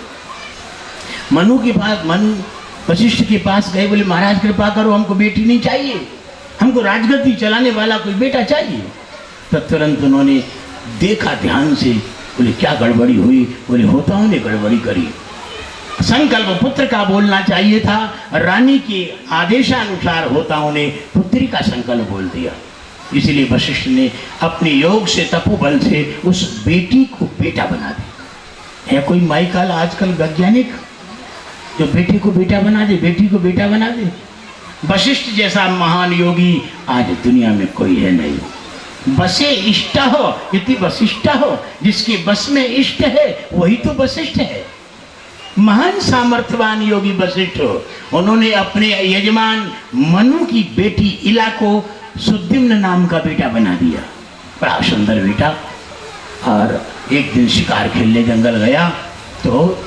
A: मनु वशिष्ठ के पास गए, बोले महाराज कृपा करो, हमको बेटी नहीं चाहिए, हमको राजगद्दी चलाने वाला कोई बेटा चाहिए। तो तुरंत उन्होंने देखा ध्यान से, बोले क्या गड़बड़ी हुई? बोले होताओं ने गड़बड़ी करी। संकल्प पुत्र का बोलना चाहिए था, रानी के आदेशानुसार होताओं ने पुत्री का संकल्प बोल दिया। इसलिए वशिष्ठ ने अपने योग से, तपोबल से उस बेटी को बेटा बना दिया। है कोई माइकल आजकल वैज्ञानिक जो बेटी को बेटा बना दे, बेटी को बेटा बना दे? वशिष्ठ जैसा महान योगी आज दुनिया में कोई है नहीं। बसे इष्ट हो इति वशिष्ठ हो, जिसके बस में इष्ट है वही तो वशिष्ठ है। महान सामर्थ्यवान योगी वशिष्ठ हो। उन्होंने अपने यजमान मनु की बेटी इला को सुद्युम्न नाम का बेटा बना दिया, बड़ा सुंदर बेटा। और एक दिन शिकार खेलने जंगल गया तो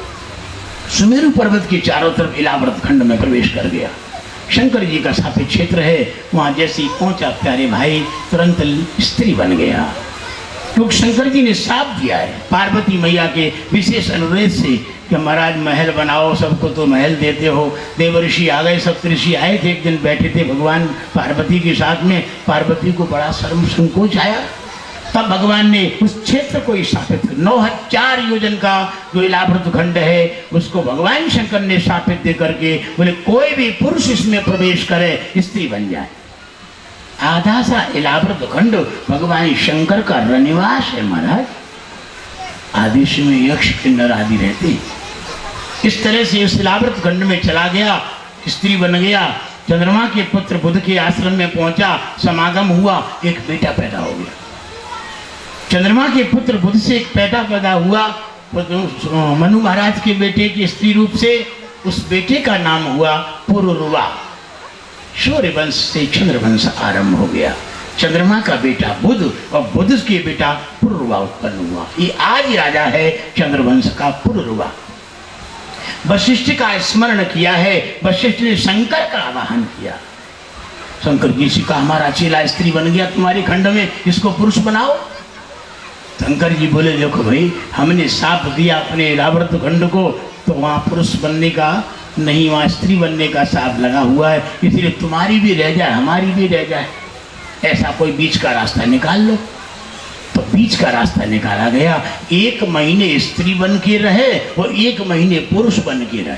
A: सुमेरु पर्वत के चारों तरफ इलाव्रत खंड में प्रवेश कर गया। शंकर जी का सापेक्ष क्षेत्र है, वहाँ जैसे ही पहुंचा प्यारे भाई तुरंत स्त्री बन गया। क्योंकि शंकर जी ने श्राप दिया है पार्वती मैया के विशेष अनुरोध से कि महाराज महल बनाओ, सबको तो महल देते हो। देवर्षि आ गए, सप्तऋषि आए थे, एक दिन बैठे थे भगवान पार्वती के साथ में। पार्वती को बड़ा शर्म संकोच आया, तब भगवान ने उस क्षेत्र को स्थापित 9000 योजन का जो इलाव्रत खंड है उसको भगवान शंकर ने स्थापित दे करके बोले कोई भी पुरुष इसमें प्रवेश करे स्त्री बन जाए। आधा सा इलाव्रत खंड भगवान शंकर का रनिवास है महाराज। आदेश में यक्ष किन्नर आदि रहते। इस तरह से उस इलाव्रत खंड में चला गया, स्त्री बन गया। चंद्रमा के पुत्र बुध के आश्रम में पहुंचा, समागम हुआ, एक बेटा पैदा हो गया। चंद्रमा के पुत्र बुध से एक बेटा पैदा हुआ, मनु महाराज के बेटे के स्त्री रूप से। उस बेटे का नाम हुआ पुरुरुवा। सूर्यवंश से चंद्रवंश आरंभ हो गया। चंद्रमा का बेटा बुध और बुध के बेटा पुरुरुवा उत्पन्न हुआ। ये आज राजा है चंद्रवंश का पुरुरुवा। वशिष्ठ का स्मरण किया है, वशिष्ठ ने शंकर का आवाहन किया। शंकर जी से कहा हमारा चेला स्त्री बन गया तुम्हारे खंड में, इसको पुरुष बनाओ। शंकर जी बोले देखो भाई, हमने साप दिया अपने इलाव्रत खंड को, तो वहाँ पुरुष बनने का नहीं, वहाँ स्त्री बनने का साप लगा हुआ है, इसलिए तुम्हारी भी रह जाए हमारी भी रह जाए, ऐसा कोई बीच का रास्ता निकाल लो। तो बीच का रास्ता निकाला गया। 1 महीने स्त्री बन के रहे और 1 महीने पुरुष बन के रहे।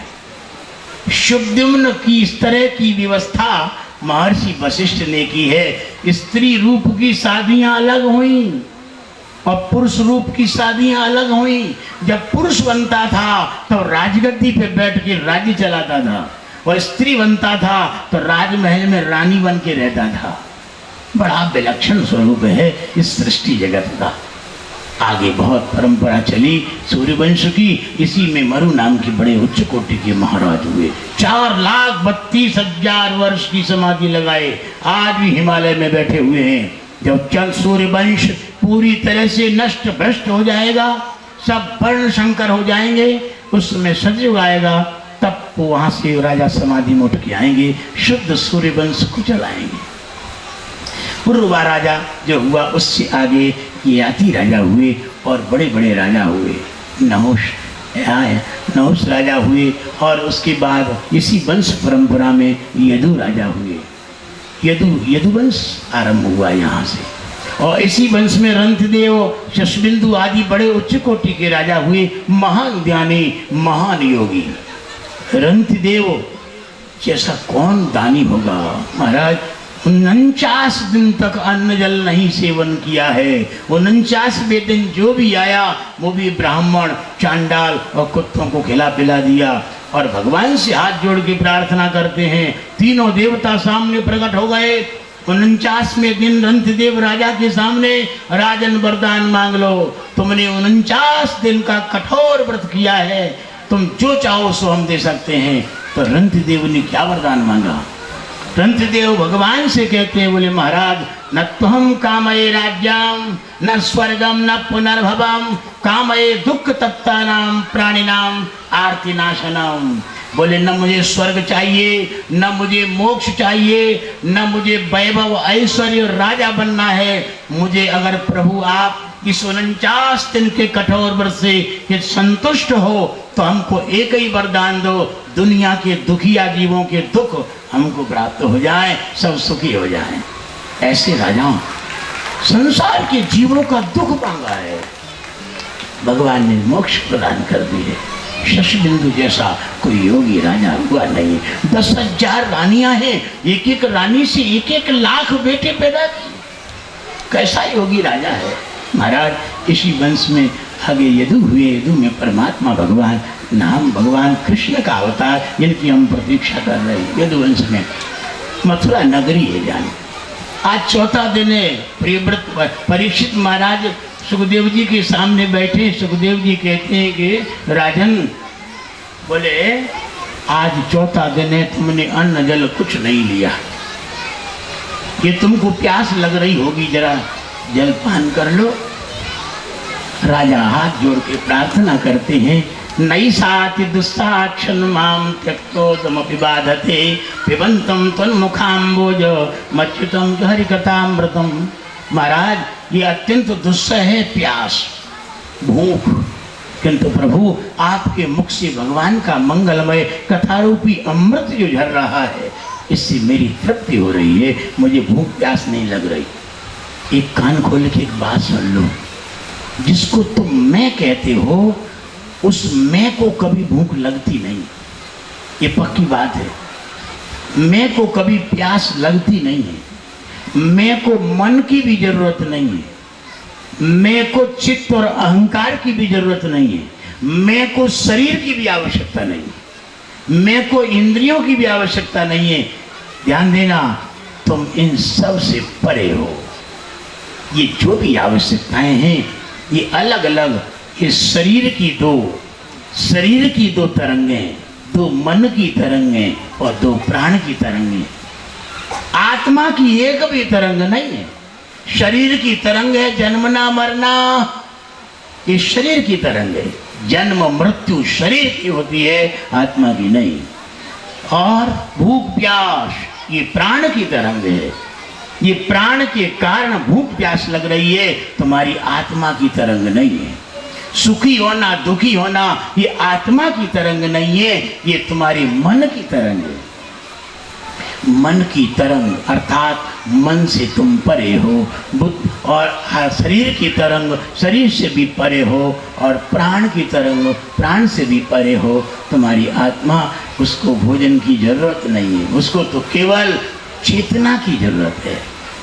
A: शुभद्युम्न की इस तरह की व्यवस्था महर्षि वशिष्ठ ने की है। स्त्री रूप की शादियां अलग हुई और पुरुष रूप की शादियां अलग हुई। जब पुरुष बनता था तो राजगद्दी पे बैठ के राज्य चलाता था, और स्त्री बनता था तो राजमहल में रानी बन के रहता था। बड़ा विलक्षण स्वरूप है इस सृष्टि जगत का। आगे बहुत परंपरा चली सूर्यवंश की। इसी में मरु नाम के बड़े उच्च कोटि के महाराज हुए। 4,32,000 वर्ष की समाधि लगाए, आज भी हिमालय में बैठे हुए हैं। जब चल सूर्यवंश पूरी तरह से नष्ट भ्रष्ट हो जाएगा, सब वर्ण शंकर हो जाएंगे, उसमें सतयुग आएगा, तब वहां से राजा समाधि में उठ के आएंगे, शुद्ध सूर्यवंश को चलाएंगे। पुरुवा राजा जो हुआ, उससे आगे याति राजा हुए और बड़े बड़े राजा हुए। नहुष राजा हुए, और उसके बाद इसी वंश परंपरा में यदु राजा हुए। यदुवंश आरंभ हुआ यहाँ से, और इसी वंश में रंथदेव, शशबिंदु आदि बड़े उच्च कोटि के राजा हुए। महान ज्ञानी, महान योगी। रंथदेव जैसा कौन दानी होगा महाराज? 49 दिन तक अन्न जल नहीं सेवन किया है। 49वें दिन जो भी आया वो भी ब्राह्मण, चांडाल और कुत्तों को खिला पिला दिया। और भगवान से हाथ जोड़ के प्रार्थना करते हैं। तीनों देवता सामने प्रकट हो गए। 49वें दिन रंतदेव राजा के सामने, राजन वरदान मांग लो। तुमने 49 दिन का कठोर व्रत किया है, तुम जो चाहो सो हम दे सकते हैं। तो रंतदेव ने क्या वरदान मांगा? रंतदेव भगवान से कहते हैं, बोले महाराज, न त्वहं कामये राज्यम न स्वर्गम न पुनर्भवम कामये दुख तप्तानाम प्राणिनाम आरती नाशनम। बोले न मुझे स्वर्ग चाहिए, न मुझे मोक्ष चाहिए, न मुझे वैभव ऐश्वर्य राजा बनना है। मुझे अगर प्रभु आप इस 49 दिन के कठोर व्रत से कि संतुष्ट हो तो हमको एक ही वरदान दो, दुनिया के दुखिया जीवों के दुख हमको प्राप्त हो जाए, सब सुखी हो जाए। ऐसे राजाओं संसार के जीवों का दुख मांगा है, भगवान ने मोक्ष प्रदान कर दिए। शशबिंदु जैसा कोई योगी राजा हुआ नहीं। 10,000 रानियां हैं, एक एक रानी से 1-1 लाख बेटे पैदा किए। कैसा योगी राजा है महाराज। इसी वंश में आगे यदु हुए। यदु में परमात्मा भगवान नाम भगवान कृष्ण का अवतार, जिनकी हम प्रतीक्षा कर रहे हैं। यदुवंश में मथुरा नगरी है जाने। आज 4था दिन है। प्रियव्रत परीक्षित महाराज सुखदेव जी के सामने बैठे। सुखदेव जी कहते हैं कि राजन, बोले आज 4था दिन है, तुमने अन्न जल कुछ नहीं लिया, ये तुमको प्यास लग रही होगी, जरा जल पान कर लो। राजा हाथ जोड़ के प्रार्थना करते हैं, नई साति दुस्साक्षन माम त्यक्तोदमपि बाधते पिबंतम तन्मुखाम्बोज मच्युतम हरिकथामृतम। महाराज, ये अत्यंत दुस्सह है, प्यास, भूख, किंतु प्रभु आपके मुख से भगवान का मंगलमय कथारूपी अमृत जो झर रहा है, इससे मेरी तृप्ति हो रही है, मुझे भूख प्यास नहीं लग रही। एक कान खोल के एक बात सुन लो, जिसको तुम मैं कहते हो उस मैं को कभी भूख लगती नहीं, ये पक्की बात है। मैं को कभी प्यास लगती नहीं है। मैं को मन की भी जरूरत नहीं है। मैं को चित्त और अहंकार की भी जरूरत नहीं है। मैं को शरीर की भी आवश्यकता नहीं है। मैं को इंद्रियों की भी आवश्यकता नहीं है। ध्यान देना, तुम इन सब से परे हो। ये जो भी आवश्यकताएं हैं ये अलग अलग, ये शरीर की दो तरंगें, 2 मन की तरंगें और 2 प्राण की तरंगें। आत्मा की एक भी तरंग नहीं है। शरीर की तरंग है जन्मना मरना, ये शरीर की तरंग है। जन्म मृत्यु शरीर की होती है, आत्मा की नहीं। और भूख प्यास ये प्राण की तरंग है। ये प्राण के कारण भूख प्यास लग रही है, तुम्हारी आत्मा की तरंग नहीं है। सुखी होना दुखी होना ये आत्मा की तरंग नहीं है, ये तुम्हारी मन की तरंग है। मन की तरंग अर्थात मन से तुम परे हो, बुद्ध और शरीर की तरंग शरीर से भी परे हो, और प्राण की तरंग प्राण से भी परे हो। तुम्हारी आत्मा, उसको भोजन की जरूरत नहीं है, उसको तो केवल चेतना की जरूरत है।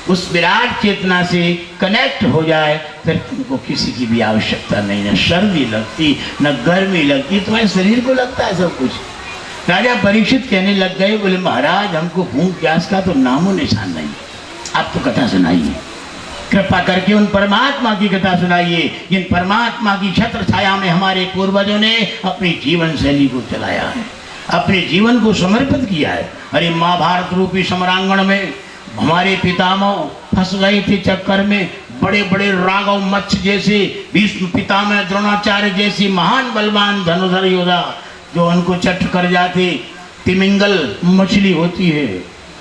A: उस विराट चेतना से कनेक्ट हो जाए फिर तुमको किसी की भी आवश्यकता नहीं, न सर्दी लगती न गर्मी लगती, तुम्हारे शरीर को लगता है सब कुछ। राजा परीक्षित कहने लग गए, बोले महाराज हमको भूख प्यास का तो नामो निशान नहीं, आप तो कथा सुनाइए, कृपा करके उन परमात्मा की कथा सुनाइए जिन परमात्मा की छत्र छाया में हमारे पूर्वजों ने अपनी जीवन शैली को चलाया है, अपने जीवन को समर्पित किया है। अरे महाभारत रूपी समरांगण में हमारे पितामह फंस गए थे चक्कर में। बड़े बड़े राघव मच्छ जैसे, भीष्म पितामह द्रोणाचार्य जैसी महान बलवान धनुधर योद्धा जो उनको चट कर जाते। तिमिंगल मछली होती है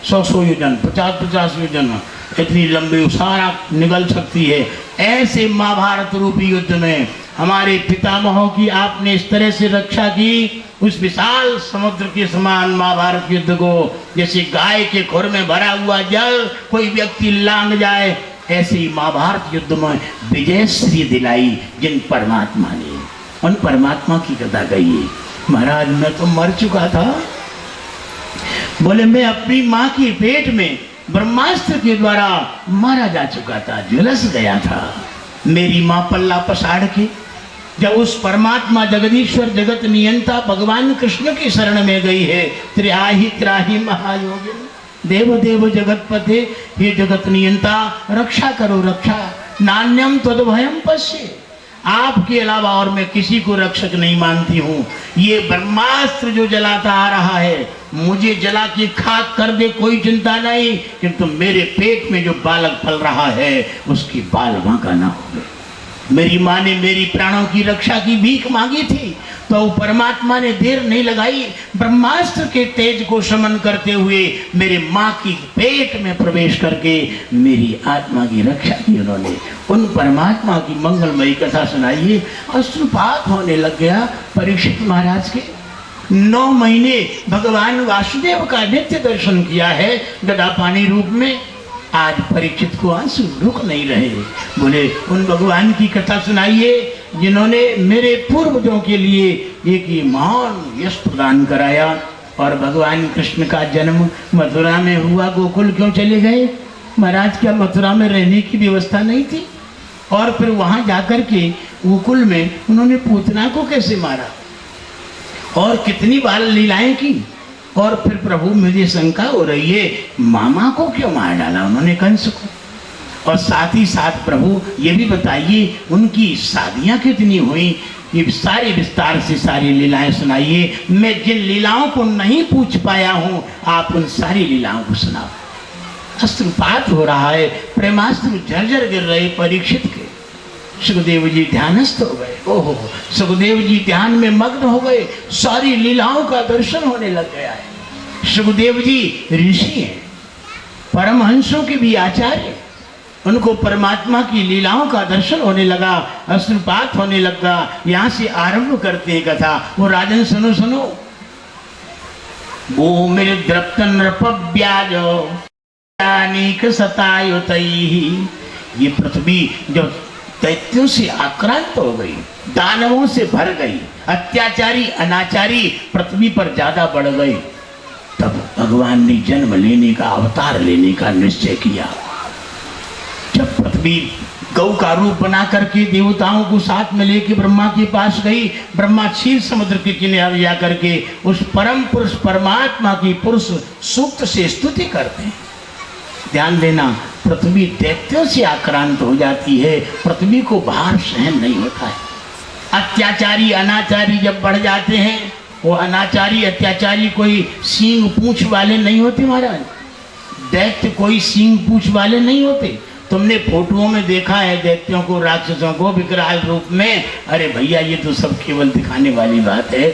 A: 100 योजन, 50 योजन, इतनी लंबी सारा निगल सकती है। ऐसे महाभारत रूपी युद्ध में हमारे पितामहों की आपने इस तरह से रक्षा की, उस विशाल समुद्र के समान महाभारत युद्ध को जैसे गाय के खुर में भरा हुआ जल कोई व्यक्ति लांग जाए, ऐसे ही महाभारत युद्ध में विजय श्री दिलाई जिन परमात्मा ने। उन परमात्मा की कथा कहिए। महाराज मैं तो मर चुका था, बोले मैं अपनी माँ के पेट में ब्रह्मास्त्र के द्वारा मारा जा चुका था, झुलस गया था। मेरी माँ पल्ला पसाड़ के जब उस परमात्मा जगदीश्वर जगत नियंता भगवान कृष्ण की शरण में गई है, त्राहि त्राहि महायोगिन, देव देव जगतपते, हे जगत नियंता रक्षा करो रक्षा, नान्यम तद्भयम पश्ये, आपके अलावा और मैं किसी को रक्षक नहीं मानती हूँ। ये ब्रह्मास्त्र जो जलाता आ रहा है, मुझे जला के खाक कर दे कोई चिंता नहीं, किंतु मेरे पेट में जो बालक पल रहा है उसकी बाल बांका ना हो। मेरी माँ ने मेरी प्राणों की रक्षा की भीख मांगी थी, तो परमात्मा ने देर नहीं लगाई, ब्रह्मास्त्र के तेज को शमन करते हुए मेरे माँ की पेट में प्रवेश करके मेरी आत्मा की रक्षा की उन्होंने। उन परमात्मा की मंगलमयी कथा सुनाइए। अश्रुपात होने लग गया परीक्षित महाराज के। 9 महीने भगवान वासुदेव का नित्य दर्शन किया है गदा पानी रूप में, आज परीक्षित को आंसू रुक नहीं रहे। बोले उन भगवान की कथा सुनाइए जिन्होंने मेरे पूर्वजों के लिए एक ही महान यश प्रदान कराया। और भगवान कृष्ण का जन्म मथुरा में हुआ, गोकुल क्यों चले गए महाराज? क्या मथुरा में रहने की व्यवस्था नहीं थी? और फिर वहां जाकर के गोकुल में उन्होंने पूतना को कैसे मारा और कितनी बाल लीलाएं की? और फिर प्रभु मुझे शंका हो रही है, मामा को क्यों मार डाला उन्होंने कंस को? और साथ ही साथ प्रभु ये भी बताइए उनकी शादियां कितनी हुई, ये सारे विस्तार से सारी लीलाएं सुनाइए। मैं जिन लीलाओं को नहीं पूछ पाया हूं आप उन सारी लीलाओं को सुनाओ। अश्रुपात हो रहा है, प्रेमास्त्र झरझर गिर रहे परीक्षित के। सुखदेव जी ध्यानस्थ हो गए। ओहो, सुखदेव जी ध्यान में मग्न हो गए, सारी लीलाओं का दर्शन होने लग गया है। सुखदेव जी ऋषि हैं, परमहंसों के भी आचार्य, उनको परमात्मा की लीलाओं का दर्शन होने लगा, अश्रुपात होने लगा। यहाँ से आरंभ करते हैं कथा। वो राजन सुनो सुनो। वो मेरे द्रप्त नृपव्याजो अनेक सतायुतैहि, ये पृथ्वी जब दैत्यों से आक्रांत हो गई, दानवों से भर गई, अत्याचारी अनाचारी पृथ्वी पर ज्यादा बढ़ गए, तब भगवान ने जन्म लेने का, अवतार लेने का निश्चय किया। जब पृथ्वी गौ का रूप बना करके देवताओं को साथ में लेके ब्रह्मा के पास गई, ब्रह्मा क्षीर समुद्र के किनारे जा करके उस परम पुरुष परमात्मा की पुरुष सूक्त से स्तुति करते हैं। ध्यान देना, पृथ्वी दैत्यों से आक्रांत हो जाती है, पृथ्वी को भार सहन नहीं होता है। अत्याचारी अनाचारी जब बढ़ जाते हैं, वो अनाचारी अत्याचारी कोई सींग पूंछ वाले नहीं होते महाराज, दैत्य कोई सींग पूंछ वाले नहीं होते। तुमने फोटोओं में देखा है दैत्यों को, राक्षसों को विकराल रूप में, अरे भैया ये तो सब केवल दिखाने वाली बात है।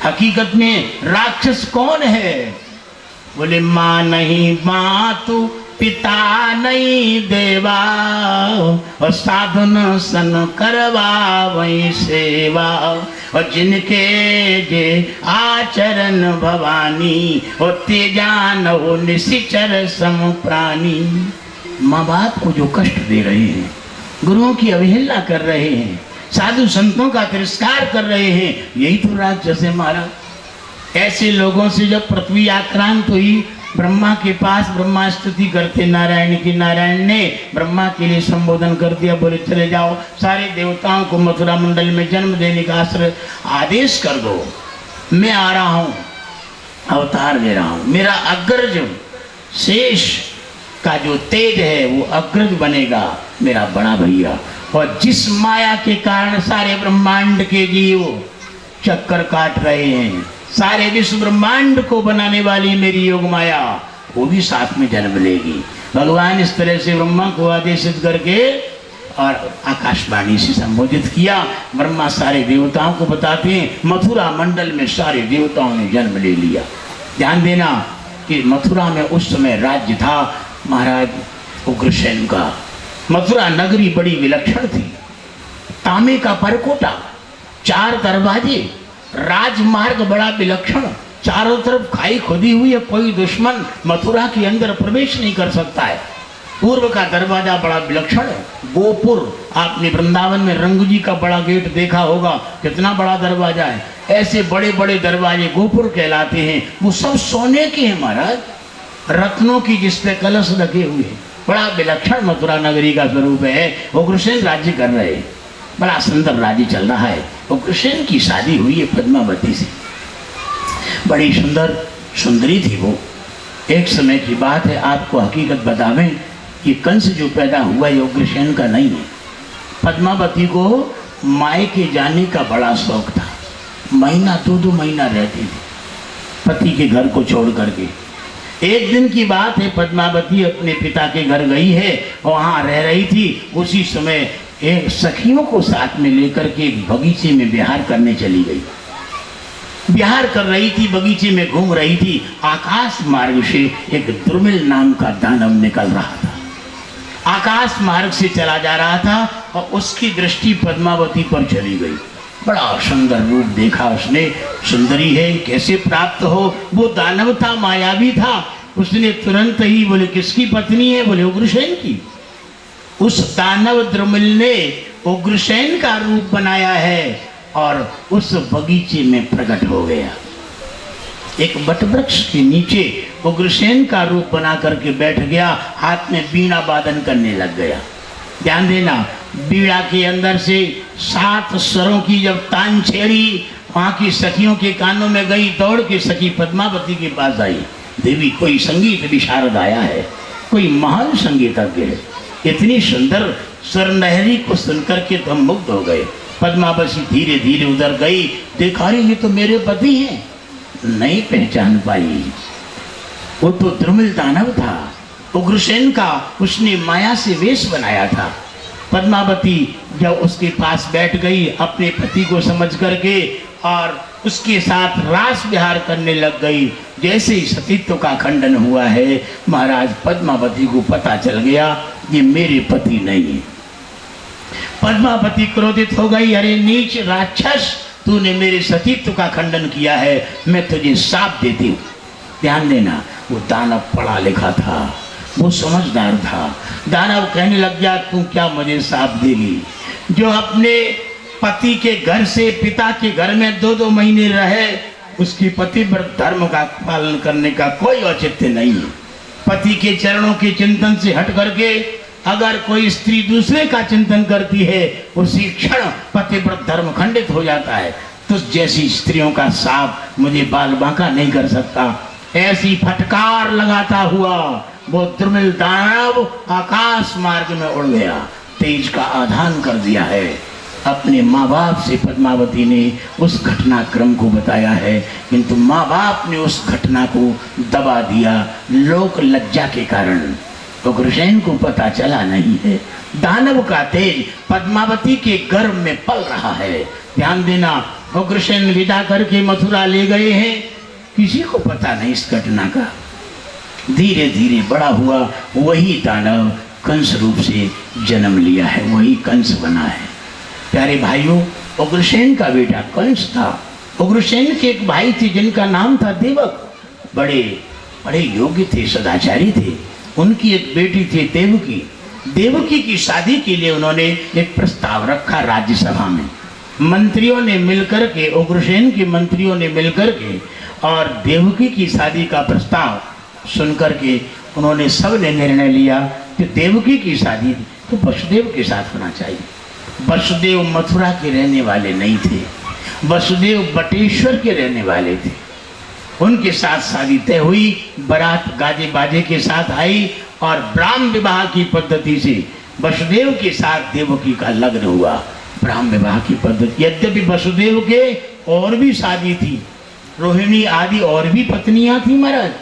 A: हकीकत में राक्षस कौन है? बोले माँ नहीं मातु, पिता नहीं देवा, और साधन सन करवा वही सेवा, और जिनके जे आचरण भवानी, और तेजान हो निशिचर सम प्राणी। माँ बाप को जो कष्ट दे रहे हैं, गुरुओं की अवहेलना कर रहे हैं, साधु संतों का तिरस्कार कर रहे हैं, यही तो राक्षस है महाराज। ऐसे लोगों से जब पृथ्वी आक्रांत हुई, ब्रह्मा के पास ब्रह्मा स्तुति करते नारायण की, नारायण ने ब्रह्मा के लिए संबोधन कर दिया। बोले चले जाओ, सारे देवताओं को मथुरा मंडल में जन्म देने का आदेश कर दो, मैं आ रहा हूँ, अवतार ले रहा हूँ। मेरा अग्रज शेष का जो तेज है वो अग्रज बनेगा, मेरा बड़ा भैया। और जिस माया के कारण सारे ब्रह्मांड के जीव चक्कर काट रहे हैं, सारे विश्व ब्रह्मांड को बनाने वाली मेरी योग माया, वो भी साथ में जन्म लेगी। भगवान इस तरह से ब्रह्मा को आदेशित करके और आकाशवाणी से संबोधित किया। ब्रह्मा सारे देवताओं को बताते हैं, मथुरा मंडल में सारे देवताओं ने जन्म ले लिया। ध्यान देना कि मथुरा में उस समय राज्य था महाराज उग्रसेन का। मथुरा नगरी बड़ी विलक्षण थी, तांबे का परकोटा, 4 दरवाजे, राजमार्ग बड़ा विलक्षण, चारों तरफ खाई खुदी हुई है, कोई दुश्मन मथुरा के अंदर प्रवेश नहीं कर सकता है। पूर्व का दरवाजा बड़ा विलक्षण है, गोपुर, आपने वृंदावन में रंग जी का बड़ा गेट देखा होगा, कितना बड़ा दरवाजा है। ऐसे बड़े बड़े दरवाजे गोपुर कहलाते हैं, वो सब सोने के हैं महाराज। रत्नों की जिसपे कलश रखे हुए, बड़ा विलक्षण मथुरा नगरी का स्वरूप है। उग्रसेन राज्य कर रहे, बड़ा सुंदर राज्य चल रहा है। उग्रसेन की शादी हुई है पद्मावती से, बड़ी सुंदर सुंदरी थी वो। एक समय की बात है, आपको हकीकत बतावें, ये कंस जो पैदा हुआ ये उग्रसेन का नहीं है। पद्मावती को मायके जाने का बड़ा शौक था, महीना 2-2 महीना रहती थी पति के घर को छोड़ करके। एक दिन की बात है, पद्मावती अपने पिता के घर गई है, वहाँ रह रही थी। उसी समय एक सखियों को साथ में लेकर के एक बगीचे में विहार करने चली गई। विहार कर रही थी, बगीचे में घूम रही थी। आकाश मार्ग से एक द्रुमिल नाम का दानव निकल रहा था, आकाश मार्ग से चला जा रहा था और उसकी दृष्टि पद्मावती पर चली गई। बड़ा सुंदर रूप देखा उसने, सुंदरी है, कैसे प्राप्त हो। वो दानव था, मायावी था। उसने तुरंत ही बोले, किसकी पत्नी है? बोले, उग्रसेन की। उस दानव द्रुमिल ने उग्रसेन का रूप बनाया है और उस बगीचे में प्रकट हो गया। एक वटवृक्ष के नीचे उग्रसेन का रूप बना करके बैठ गया, हाथ में बीड़ा वादन करने लग गया। ध्यान देना, बीड़ा के अंदर से 7 स्वरों की जब तान छेड़ी, वहाँ की सखियों के कानों में गई। दौड़ के सखी पद्मावती के पास आई, देवी कोई संगीत विशारद आया है, कोई महान संगीतज्ञ है। इतनी सुंदर स्वरलहरी को सुनकर के तो हम मुग्ध हो गए। पद्मावती धीरे धीरे उधर गई, देखा रे ये तो मेरे पति हैं। नहीं पहचान पाई, वो तो द्रुमिल दानव था, उग्रसेन का उसने माया से वेश बनाया था। पद्मावती जब उसके पास बैठ गई अपने पति को समझ करके और उसके साथ रास विहार करने लग गई। जैसे ही सतीत्व का खंडन हुआ है, महाराज पद्मावती को पता चल गया ये मेरे पति नहीं है। पद्मावती क्रोधित हो गई, अरे नीच राक्षस, तूने मेरे सतीत्व का खंडन किया है, मैं तुझे शाप देती हूँ। ध्यान देना, वो दानव पढ़ा लिखा था, वो समझदार था। दानव कहने लग गया, तू क्या मुझे शाप देगी? जो अपने पति के घर से पिता के घर में 2-2 महीने रहे, उसकी पतिव्रत धर्म का पालन करने का कोई औचित्य नहीं है। पति के चरणों के चिंतन से हट करके अगर कोई स्त्री दूसरे का चिंतन करती है, उसी क्षण पतिव्रत धर्म खंडित हो जाता है। तो जैसी स्त्रियों का शाप मुझे बाल बांका नहीं कर सकता। ऐसी फटकार लगाता हुआ वो द्रुमिल दानव आकाश मार्ग में उड़ गया, तेज का आधान कर दिया है। अपने माँ बाप से पद्मावती ने उस घटनाक्रम को बताया है, किंतु माँ बाप ने उस घटना को दबा दिया लोक लज्जा के कारण। उग्रसेन को पता चला नहीं है, दानव का तेज पद्मावती के गर्भ में पल रहा है। ध्यान देना, उग्रसेन विदा करके मथुरा ले गए हैं, किसी को पता नहीं इस घटना का। धीरे धीरे बड़ा हुआ, वही दानव कंस रूप से जन्म लिया है, वही कंस बना है। प्यारे भाइयों, उग्रसेन का बेटा कंस था। उग्रसेन के एक भाई थे जिनका नाम था देवक, बड़े बड़े योग्य थे, सदाचारी थे। उनकी एक बेटी थी देवकी। देवकी की शादी के लिए उन्होंने एक प्रस्ताव रखा राज्यसभा में। मंत्रियों ने मिलकर के, उग्रसेन के मंत्रियों ने मिलकर के और देवकी की शादी का प्रस्ताव सुनकर के उन्होंने सब ने निर्णय लिया कि देवकी की शादी तो वसुदेव के साथ होना चाहिए। वसुदेव मथुरा के रहने वाले नहीं थे, वसुदेव बटेश्वर के रहने वाले थे। उनके साथ शादी तय हुई, बारात गाजे बाजे के साथ आई और ब्राह्म विवाह की पद्धति से वसुदेव के साथ देवकी का लग्न हुआ। ब्राह्म विवाह की पद्धति, यद्यपि वसुदेव के और भी शादी थी, रोहिणी आदि और भी पत्नियां थी महाराज,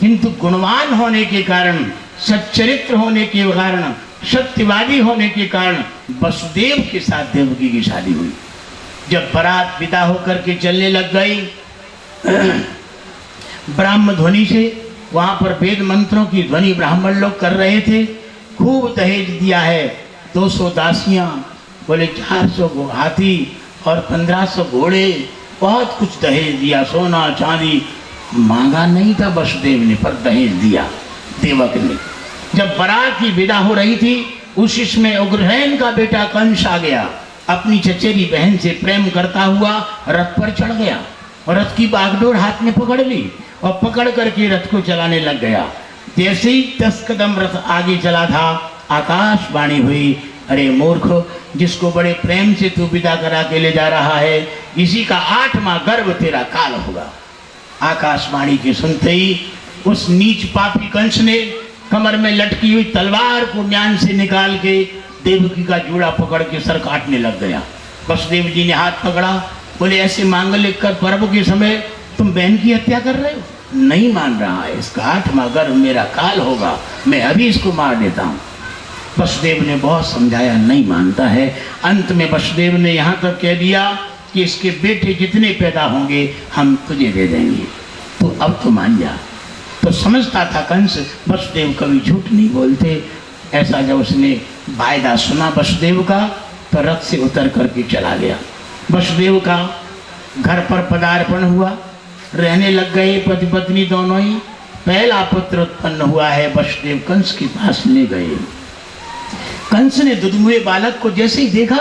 A: किंतु गुणवान होने के कारण, सच्चरित्र होने के कारण, सत्यवादी होने के कारण वसुदेव के साथ देवकी की शादी हुई। जब बारात विदा होकर के चलने लग गई, ब्राह्म ध्वनि से, वहाँ पर वेद मंत्रों की ध्वनि ब्राह्मण लोग कर रहे थे। खूब दहेज दिया है, 200 दासियाँ, बोले 400 हाथी और 1500 घोड़े, बहुत कुछ दहेज दिया, सोना चांदी। मांगा नहीं था वसुदेव ने, पर दहेज दिया देवक ने। जब बारात की विदा हो रही थी, उसी समय उग्रसेन का बेटा कंस आ गया, अपनी चचेरी बहन से प्रेम करता हुआ रथ पर चढ़ गया और रथ की बागडोर हाथ में पकड़ ली और पकड़ करके रथ को चलाने लग गया। जैसे ही 10 कदम रथ आगे चला था, आकाशवाणी हुई, अरे मूर्ख, जिसको बड़े प्रेम से तू विदा करा के ले जा रहा है, इसी का 8वां गर्भ तेरा काल होगा। आकाशवाणी के सुनते ही उस नीच पापी कंस ने कमर में लटकी हुई तलवार को म्यान से निकाल के देवकी का जूड़ा पकड़ के सर काटने लग गया। वसुदेव जी ने हाथ पकड़ा, बोले ऐसे मांगलिक कर पर्व के समय तुम बहन की हत्या कर रहे हो? नहीं मान रहा है, इसका 8वां गर्भ मेरा काल होगा, मैं अभी इसको मार देता हूँ। वसुदेव ने बहुत समझाया, नहीं मानता है। अंत में वसुदेव ने यहाँ तक कह दिया कि इसके बेटे जितने पैदा होंगे हम तुझे दे देंगे, तो अब तो मान जा। तो समझता था कंस वसुदेव कभी झूठ नहीं बोलते। ऐसा जब उसने वायदा सुना वसुदेव का, तो रथ से उतर करके चला गया। वसुदेव का घर पर पदार्पण हुआ, रहने लग गए पति पत्नी दोनों ही। पहला पुत्र उत्पन्न हुआ है, वसुदेव कंस के पास ले गए। कंस ने दुधमुए बालक को जैसे ही देखा,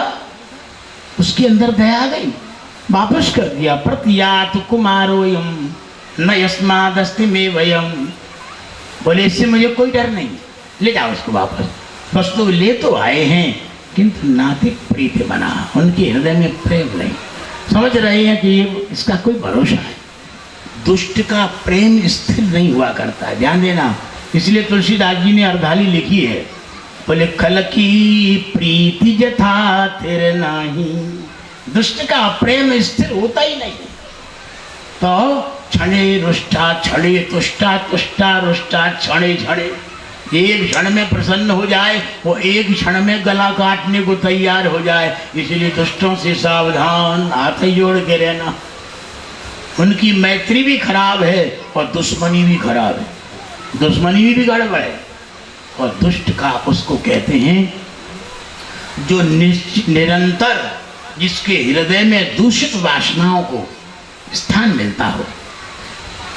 A: उसके अंदर दया आ गई, वापस कर दिया। प्रतियात कुमारोयम न यस्मादस्ति में वयम, बोले इससे मुझे कोई डर नहीं, ले जाओ उसको वापस। वस्तु ले तो आए हैं, किंतु नातिक प्रीति बना, उनके हृदय में प्रेम नहीं। समझ रहे हैं कि इसका कोई भरोसा है। दुष्ट का प्रेम स्थिर नहीं हुआ करता, ध्यान देना। इसलिए तुलसीदास जी ने अर्धाली लिखी है, बोले कल की प्रीति जथा तेरे नाही, दुष्ट का प्रेम स्थिर होता ही नहीं। तो क्षणे रुष्टा क्षणे तुष्टा, तुष्टा रुष्टा क्षणे क्षणे, एक क्षण में प्रसन्न हो जाए, वो एक क्षण में गला काटने को तैयार हो जाए। इसलिए दुष्टों से सावधान, हाथ जोड़ के रहना। उनकी मैत्री भी खराब है और दुश्मनी भी खराब है, दुश्मनी भी गड़बड़ है। और दुष्ट का उसको कहते हैं जो निरंतर, जिसके हृदय में दूषित वासनाओं को स्थान मिलता हो।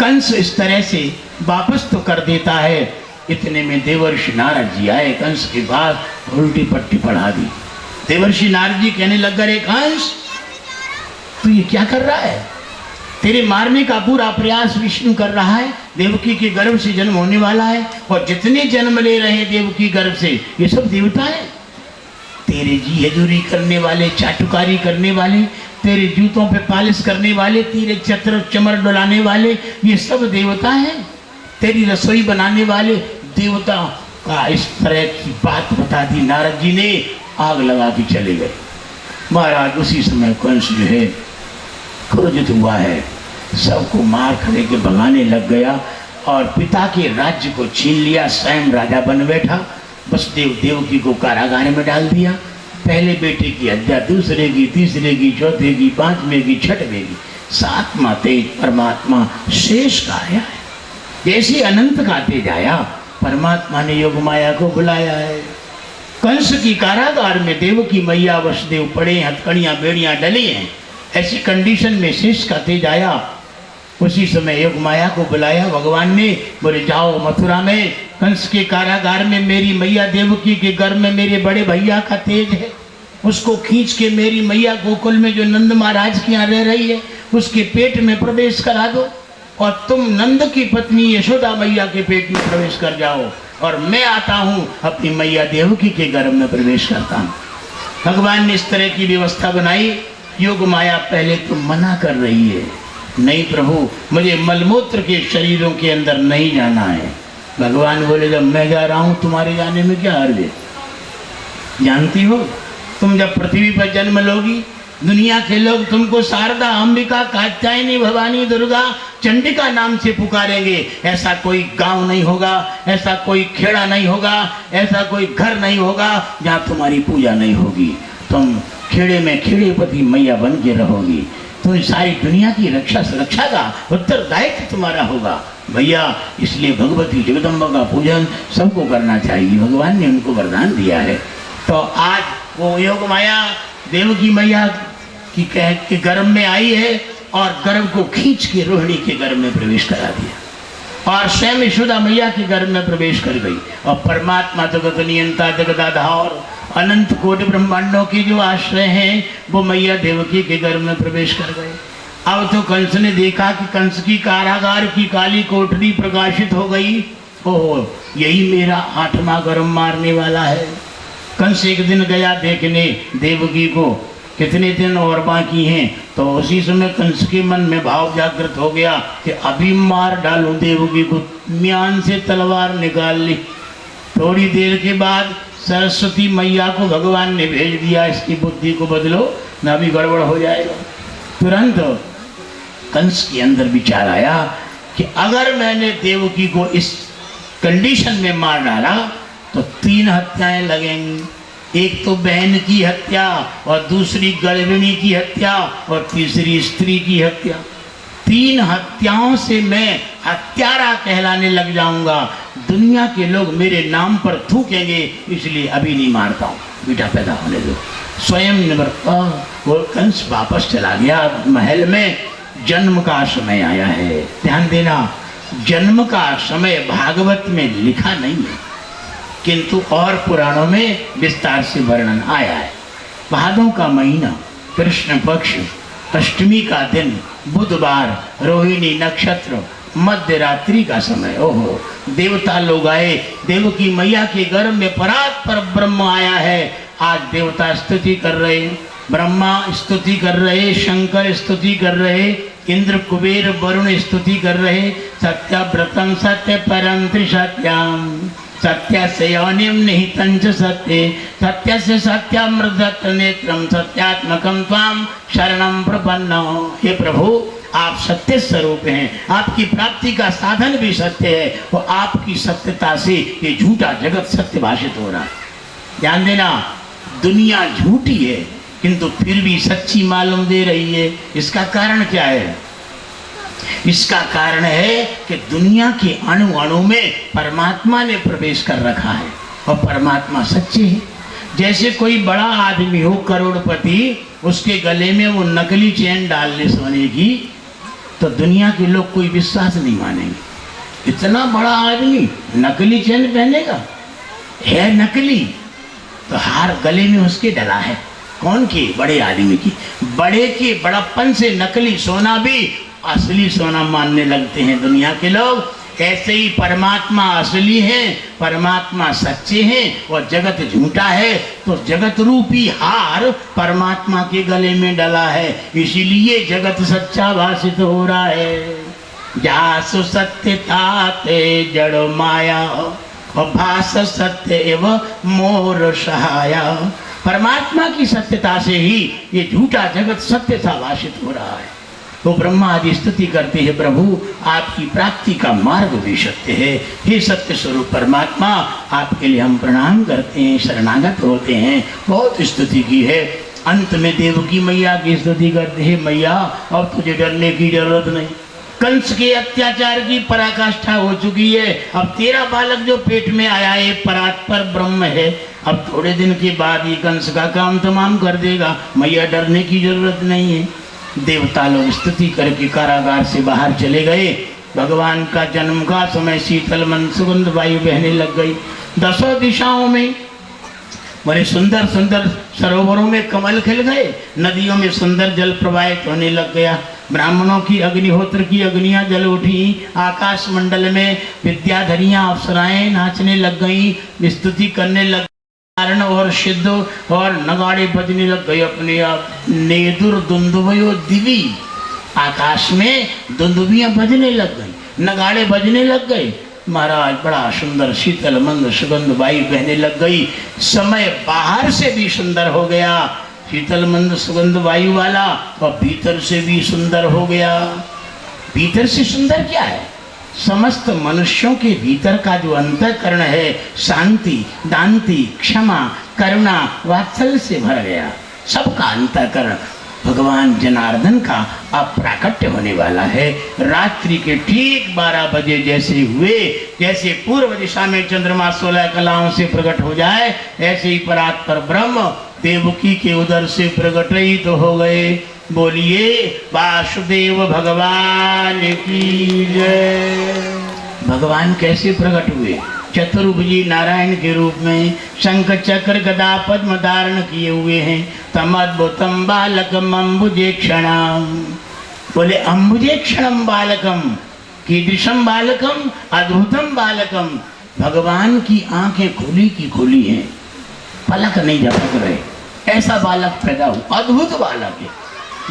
A: कंस इस तरह से वापस तो कर देता है। इतने में देवर्षि नारद जी आए, कंस के पास उल्टी पट्टी पढ़ा दी। देवर्षि नारद जी कहने लग गए, कंस तू ये क्या कर रहा है? तेरे मारने का पूरा प्रयास विष्णु कर रहा है, देवकी के गर्भ से जन्म होने वाला है, और जितने जन्म ले रहे हैं देवकी गर्भ से, ये सब देवता है। तेरे जी हजूरी करने वाले, चाटुकारी करने वाले, तेरे जूतों पे पालिश करने वाले, तेरे चतर चमर डुलाने वाले, ये सब देवता हैं। तेरी रसोई बनाने वाले देवता का इस तरह की बात बता दी। नारद जी ने आग लगा के चले गए। महाराज उसी समय कंस जो है क्रोधित हुआ है, सबको मार खड़े के भगाने लग गया और पिता के राज्य को छीन लिया, स्वयं राजा बन बैठा। वसुदेव देवकी को कारागार में डाल दिया। पहले बेटे की हत्या, दूसरे की, तीसरे की, चौथे की, पांचवें की, छठवें की, 7वां तेज परमात्मा शेष का आया है। जैसे अनंत का तेज आया, परमात्मा ने योग माया को बुलाया है। कंस की कारागार में देवकी मैया वसुदेव पड़े, हथकड़ियां बेड़ियां डली हैं। ऐसी कंडीशन में शेष का तेज आया। उसी समय योग माया को बुलाया भगवान ने, बोले जाओ मथुरा में कंस के कारागार में मेरी मैया देवकी के गर्भ में मेरे बड़े भैया का तेज है, उसको खींच के मेरी मैया गोकुल में जो नंद महाराज की यहाँ रह रही है उसके पेट में प्रवेश करा दो, और तुम नंद की पत्नी यशोदा मैया के पेट में प्रवेश कर जाओ, और मैं आता हूँ अपनी मैया देवकी के गर्भ में प्रवेश करता हूँ। भगवान ने इस तरह की व्यवस्था बनाई। योग माया पहले तो मना कर रही है, नहीं प्रभु मुझे मलमूत्र के शरीरों के अंदर नहीं जाना है। भगवान बोले जब मैं जा रहा हूँ तुम्हारे जाने में क्या हर्ज है? जानती हो तुम जब पृथ्वी पर जन्म लोगी, दुनिया के लोग तुमको शारदा, अंबिका, कात्यायनी, भवानी, दुर्गा, चंडिका नाम से पुकारेंगे। ऐसा कोई गांव नहीं होगा, ऐसा कोई खेड़ा नहीं होगा, ऐसा कोई घर नहीं होगा जहाँ तुम्हारी पूजा नहीं होगी। तुम खेड़े में खेड़ेपति मैया बन के रहोगी। तो सारी दुनिया की रक्षा सुरक्षा का उत्तरदायित्व तुम्हारा होगा भैया। इसलिए भगवती जगदम्बा का पूजन सबको करना चाहिए, भगवान ने उनको वरदान दिया है। तो आज वो योग माया देवकी मैया की कह के गर्भ में आई है और गर्भ को खींच के रोहिणी के गर्भ में प्रवेश करा दिया और स्वयं यशोदा मैया के गर्भ में प्रवेश कर गई। और परमात्मा जगत नियंता जगदाधार अनंत कोटि ब्रह्मांडों की जो आश्रय हैं वो मैया देवकी के गर्भ में प्रवेश कर गए। अब तो कंस ने देखा कि कंस की कारागार की काली कोठरी प्रकाशित हो गई। ओहो, यही मेरा 8वां गर्म मारने वाला है। कंस एक दिन गया देखने देवकी को, कितने दिन और बाकी हैं। तो उसी समय कंस के मन में भाव जागृत हो गया कि अभी मार डालूं देवकी को। म्यान से तलवार निकाल ली। थोड़ी देर के बाद सरस्वती मैया को भगवान ने भेज दिया, इसकी बुद्धि को बदलो ना भी गड़बड़ हो जाएगा। तुरंत कंस के अंदर विचार आया कि अगर मैंने देवकी को इस कंडीशन में मार डाला तो 3 हत्याएं लगेंगी। एक तो बहन की हत्या, और दूसरी गर्भिणी की हत्या, और तीसरी स्त्री की हत्या। 3 हत्याओं से मैं हत्यारा कहलाने लग जाऊंगा। दुनिया के लोग मेरे नाम पर थूकेंगे, इसलिए अभी नहीं मारता हूँ, बेटा पैदा होने दो। स्वयं वो कंस वापस चला गया महल में। जन्म का समय आया है। ध्यान देना, जन्म का समय भागवत में लिखा नहीं है, किंतु और पुराणों में विस्तार से वर्णन आया है। भादों का महीना, कृष्ण पक्ष, अष्टमी का दिन, बुधवार, रोहिणी नक्षत्र, मध्य रात्रि का समय। ओहो, देवता लोग आए। देवकी मैया के गर्भ में परात पर ब्रह्म आया है। आज देवता स्तुति कर रहे, ब्रह्मा स्तुति कर रहे, शंकर स्तुति कर रहे, इंद्र कुबेर वरुण स्तुति कर रहे। सत्यव्रतम सत्य परम त्रिसत्यम, सत्य से योनिम निहितं च सत्ये, सत्य से सत्यामृत नेत्रम, सत्यात्मकम त्वाम शरणम प्रपन्नो। हे प्रभु, आप सत्य स्वरूप हैं, आपकी प्राप्ति का साधन भी सत्य है, और आपकी सत्यता से ये झूठा जगत सत्य भाषित हो रहा है। ध्यान देना, दुनिया झूठी है किंतु फिर भी सच्ची मालूम दे रही है। इसका कारण क्या है? इसका कारण है कि दुनिया के अणु अणु में परमात्मा ने प्रवेश कर रखा है, और परमात्मा सच्चे है। जैसे कोई बड़ा आदमी हो, करोड़पति, उसके गले में वो नकली चेन डाल ले सोने की, तो दुनिया के लोग कोई विश्वास नहीं मानेंगे। इतना बड़ा आदमी नकली चेन पहनेगा? है नकली, तो हार गले में उसके डला है। कौन की? बड़े आदमी की। बड़े के बड़प्पन से नकली सोना भी असली सोना मानने लगते हैं दुनिया के लोग। ऐसे ही परमात्मा असली है, परमात्मा सच्चे हैं, और जगत झूठा है। तो जगत रूपी हार परमात्मा के गले में डला है, इसीलिए जगत सच्चा भाषित हो रहा है। जासु सत्यता ते जड़ माया, और भास सत्य एवं मोर सहाया। परमात्मा की सत्यता से ही ये झूठा जगत सत्य सा भाषित हो रहा है। तो ब्रह्मा आदि स्तुति करते हैं, प्रभु आपकी प्राप्ति का मार्ग भी सत्य है। हे सत्य स्वरूप परमात्मा, आपके लिए हम प्रणाम करते हैं, शरणागत होते हैं। बहुत स्तुति की है। अंत में देवकी मैया की स्तुति करते हैं, मैया अब तुझे डरने की जरूरत नहीं। कंस के अत्याचार की पराकाष्ठा हो चुकी है। अब तेरा बालक जो पेट में आया है परात पर ब्रह्म है। अब थोड़े दिन के बाद ये कंस का काम तमाम कर देगा। मैया डरने की जरूरत नहीं है। देवता लोग स्तुति करके कारागार से बाहर चले गए। भगवान का जन्म का समय, शीतल मंद सुगंध वायु बहने लग गई। 10 दिशाओं में बड़े सुंदर सुंदर सरोवरों में कमल खिल गए, नदियों में सुंदर जल प्रवाहित होने लग गया। ब्राह्मणों की अग्निहोत्र की अग्नियां जल उठी। आकाश मंडल में विद्याधरियां अप्सराएं नाचने लग गईं, स्तुति करने लग कारण और सिद्ध और नगाड़े बजने लग गए अपने आप। नेदुर दुंदुभयो दिवी, आकाश में दुंदुभियां बजने लग गई, नगाड़े बजने लग गए। महाराज बड़ा सुंदर शीतल मंद सुगंध वायु बहने लग गई। समय बाहर से भी सुंदर हो गया, शीतल मंद सुगंध वायु वाला, और भीतर से भी सुंदर हो गया। भीतर से सुंदर क्या है? समस्त मनुष्यों के भीतर का जो अंतःकरण है, शांति, दांति, क्षमा, करुणा, वात्सल्य से भर गया। सबका अंतःकरण भगवान जनार्दन का अब प्राकट्य होने वाला है। रात्रि के ठीक 12 बजे जैसे हुए, जैसे पूर्व दिशा में चंद्रमा 16 कलाओं से प्रकट हो जाए, ऐसे ही परात पर ब्रह्म देवकी के उदर से प्रकट ही तो हो गए। बोलिए वासुदेव भगवान की जय। भगवान कैसे प्रकट हुए? चतुर्भुजी नारायण के रूप में शंख चक्र गदा पद्म धारण किए हुए हैं। तम अद्भुतम बालकम अम्बुजे क्षणाम। बोले अम्बुजे क्षणम बालकम कीदृशम बालकम अद्भुतम बालकम। भगवान की आंखें खुली की खुली हैं, पलक नहीं झपक रहे, ऐसा बालक पैदा हुआ, अद्भुत बालक है।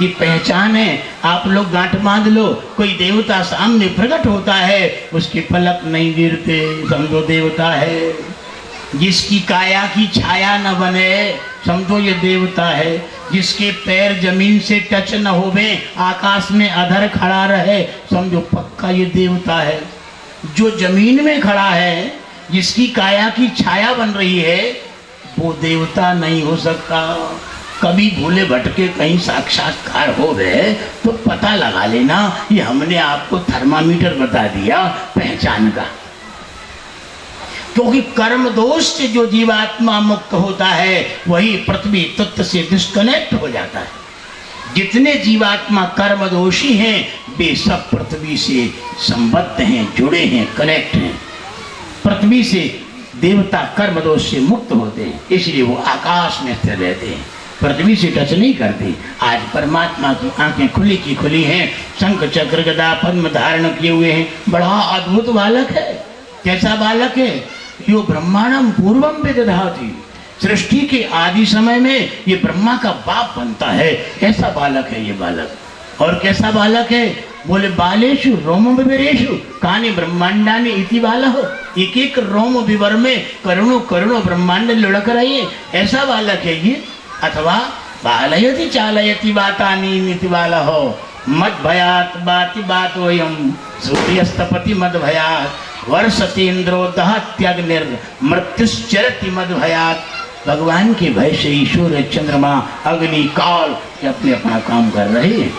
A: ये पहचान है। आप लोग गांठ बांध लो, कोई देवता सामने प्रकट होता है, उसकी पलक नहीं गिरते, समझो देवता है। जिसकी काया की छाया न बने, समझो ये देवता है। जिसके पैर जमीन से टच न होवे, आकाश में अधर खड़ा रहे, समझो पक्का ये देवता है। जो जमीन में खड़ा है, जिसकी काया की छाया बन रही है, वो देवता नहीं हो सकता। कभी भूले भटके कहीं साक्षात्कार हो गए तो पता लगा लेना, ये हमने आपको थर्मामीटर बता दिया पहचान का। क्योंकि कर्म दोष से जो जीवात्मा मुक्त होता है वही पृथ्वी तत्व से डिस्कनेक्ट हो जाता है। जितने जीवात्मा कर्म दोषी हैं वे सब पृथ्वी से संबद्ध हैं, जुड़े हैं, कनेक्ट हैं। पृथ्वी से देवता कर्म दोष से मुक्त होते हैं, इसलिए वो आकाश में स्थिर रहते हैं, पृथ्वी से टच नहीं करते। आज परमात्मा की आंखें खुली की खुली हैं, शंख चक्र गदा पद्म धारण किए हुए हैं। बड़ा अद्भुत बालक है। कैसा बालक है? यो ब्रह्मांडम पूर्वम विदधाति। सृष्टि के आदि समय में ये ब्रह्मा का बाप बनता है, ऐसा बालक है ये बालक। और कैसा बालक है? बोले बालेशु रोम विवरेशु कानि ब्रह्मांडानि इति बालः। एक एक रोम विवर में करोड़ों करोड़ों ब्रह्मांड लुढ़क रहे हैं, ऐसा बालक है ये। अथवा बालयति चालयति बातानि नीति बालः मद भयात बाति बातोयम सूर्यस्तपति मद भयात वर्षति इंद्रो दहत्यग्निर मृत्युश्चरति मद भयात। भगवान के भय से ईश्वर चंद्रमा अग्नि काल अपने अपना काम कर रहे हैं।